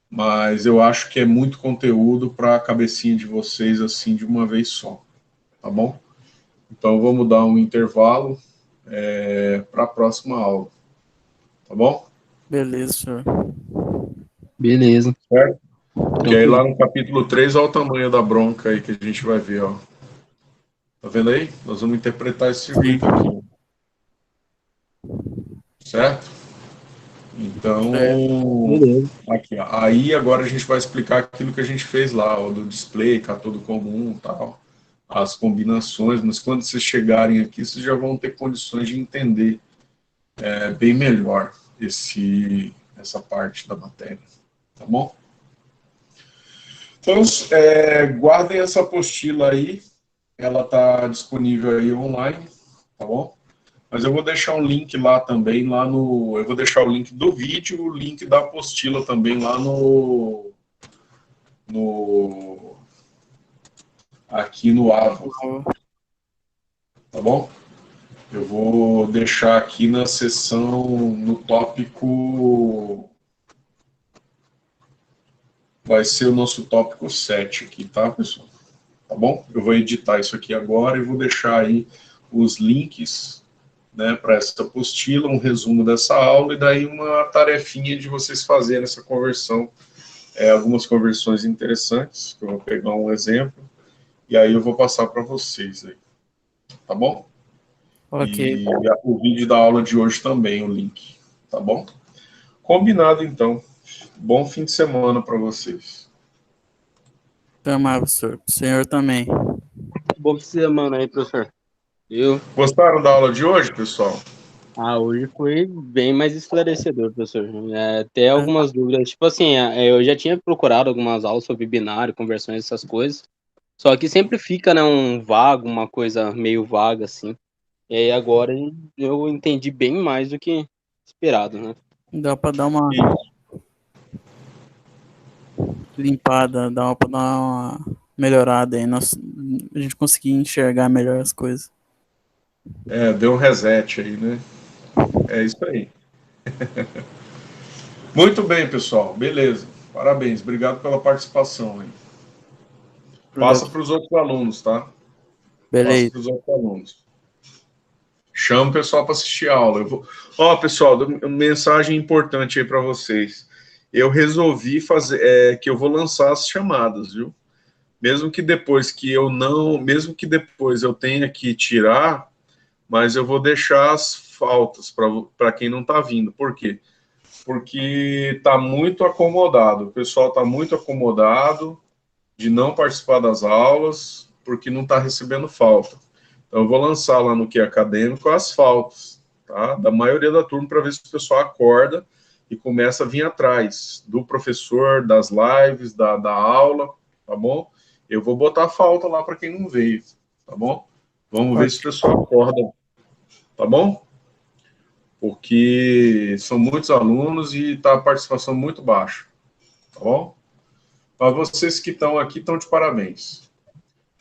Speaker 1: Mas eu acho que é muito conteúdo para a cabecinha de vocês, assim, de uma vez só, tá bom? Então, vamos dar um intervalo para a próxima aula, tá bom?
Speaker 3: Beleza, senhor.
Speaker 2: Beleza,
Speaker 1: Certo? Que aí lá
Speaker 2: tranquilo.
Speaker 1: no capítulo 3, olha o tamanho da bronca aí que a gente vai ver, ó. Tá vendo aí? Nós vamos interpretar esse
Speaker 3: Sim,
Speaker 1: circuito aqui, certo?
Speaker 3: certo.
Speaker 1: Então,
Speaker 2: Beleza.
Speaker 1: aqui, ó. Aí agora a gente vai explicar aquilo que a gente fez lá, ó, do display, cátodo comum, tal, as combinações, mas quando vocês chegarem aqui, vocês já vão ter condições de entender bem melhor essa parte da matéria, tá bom? Então, guardem essa apostila aí, ela está disponível aí online, tá bom? Mas eu vou deixar um link lá também, eu vou deixar o link do vídeo, o link da apostila também lá no aqui no Ava, tá bom? Eu vou deixar aqui na seção, no tópico, vai ser o nosso tópico 7 aqui, tá, pessoal? Tá bom? Eu vou editar isso aqui agora e vou deixar aí os links, né, para essa apostila, um resumo dessa aula e daí uma tarefinha de vocês fazerem essa conversão, algumas conversões interessantes, que eu vou pegar um exemplo, e aí eu vou passar para vocês aí, tá bom?
Speaker 3: Ok.
Speaker 1: E o vídeo da aula de hoje também, o link, tá bom? Combinado, então. Bom fim de semana para vocês.
Speaker 3: Até mais, professor. O senhor também.
Speaker 2: Bom fim de semana aí, professor. Eu.
Speaker 1: Gostaram da aula de hoje, pessoal?
Speaker 2: Hoje foi bem mais esclarecedor, professor. Até algumas dúvidas. Tipo assim, eu já tinha procurado algumas aulas sobre binário, conversões, essas coisas. Só que sempre fica, né, um vago, uma coisa meio vaga, assim. E aí agora eu entendi bem mais do que esperado, né?
Speaker 3: Dá pra dar uma limpada, pra dar uma melhorada aí. A gente conseguir enxergar melhor as coisas.
Speaker 1: Deu um reset aí, né? É isso aí. Muito bem, pessoal. Beleza. Parabéns. Obrigado pela participação aí.
Speaker 3: Valeu.
Speaker 1: Passa para os outros alunos, tá? Passa
Speaker 3: Beleza.
Speaker 1: para os outros alunos. Chama o pessoal para assistir a aula. Ó, pessoal, mensagem importante aí para vocês. Eu resolvi fazer que eu vou lançar as chamadas, viu? Mesmo que depois eu tenha que tirar, mas eu vou deixar as faltas para quem não está vindo. Por quê? Porque está muito acomodado. O pessoal está muito acomodado de não participar das aulas, porque não está recebendo falta. Então, eu vou lançar lá no Que Acadêmico as faltas, tá? Da maioria da turma, para ver se o pessoal acorda e começa a vir atrás do professor, das lives, da aula, tá bom? Eu vou botar falta lá para quem não veio, tá bom? Vamos ver se o pessoal acorda, tá bom? Porque são muitos alunos e está a participação muito baixa, tá bom? Mas vocês que estão aqui estão de parabéns.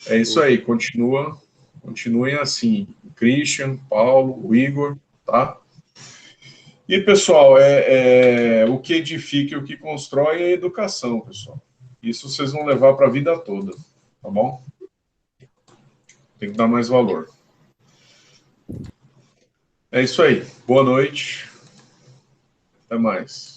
Speaker 1: É isso aí, continuem assim. O Christian, Paulo, o Igor, tá? E, pessoal, o que edifica e o que constrói é a educação, pessoal. Isso vocês vão levar para a vida toda, tá bom? Tem que dar mais valor. É isso aí. Boa noite. Até mais.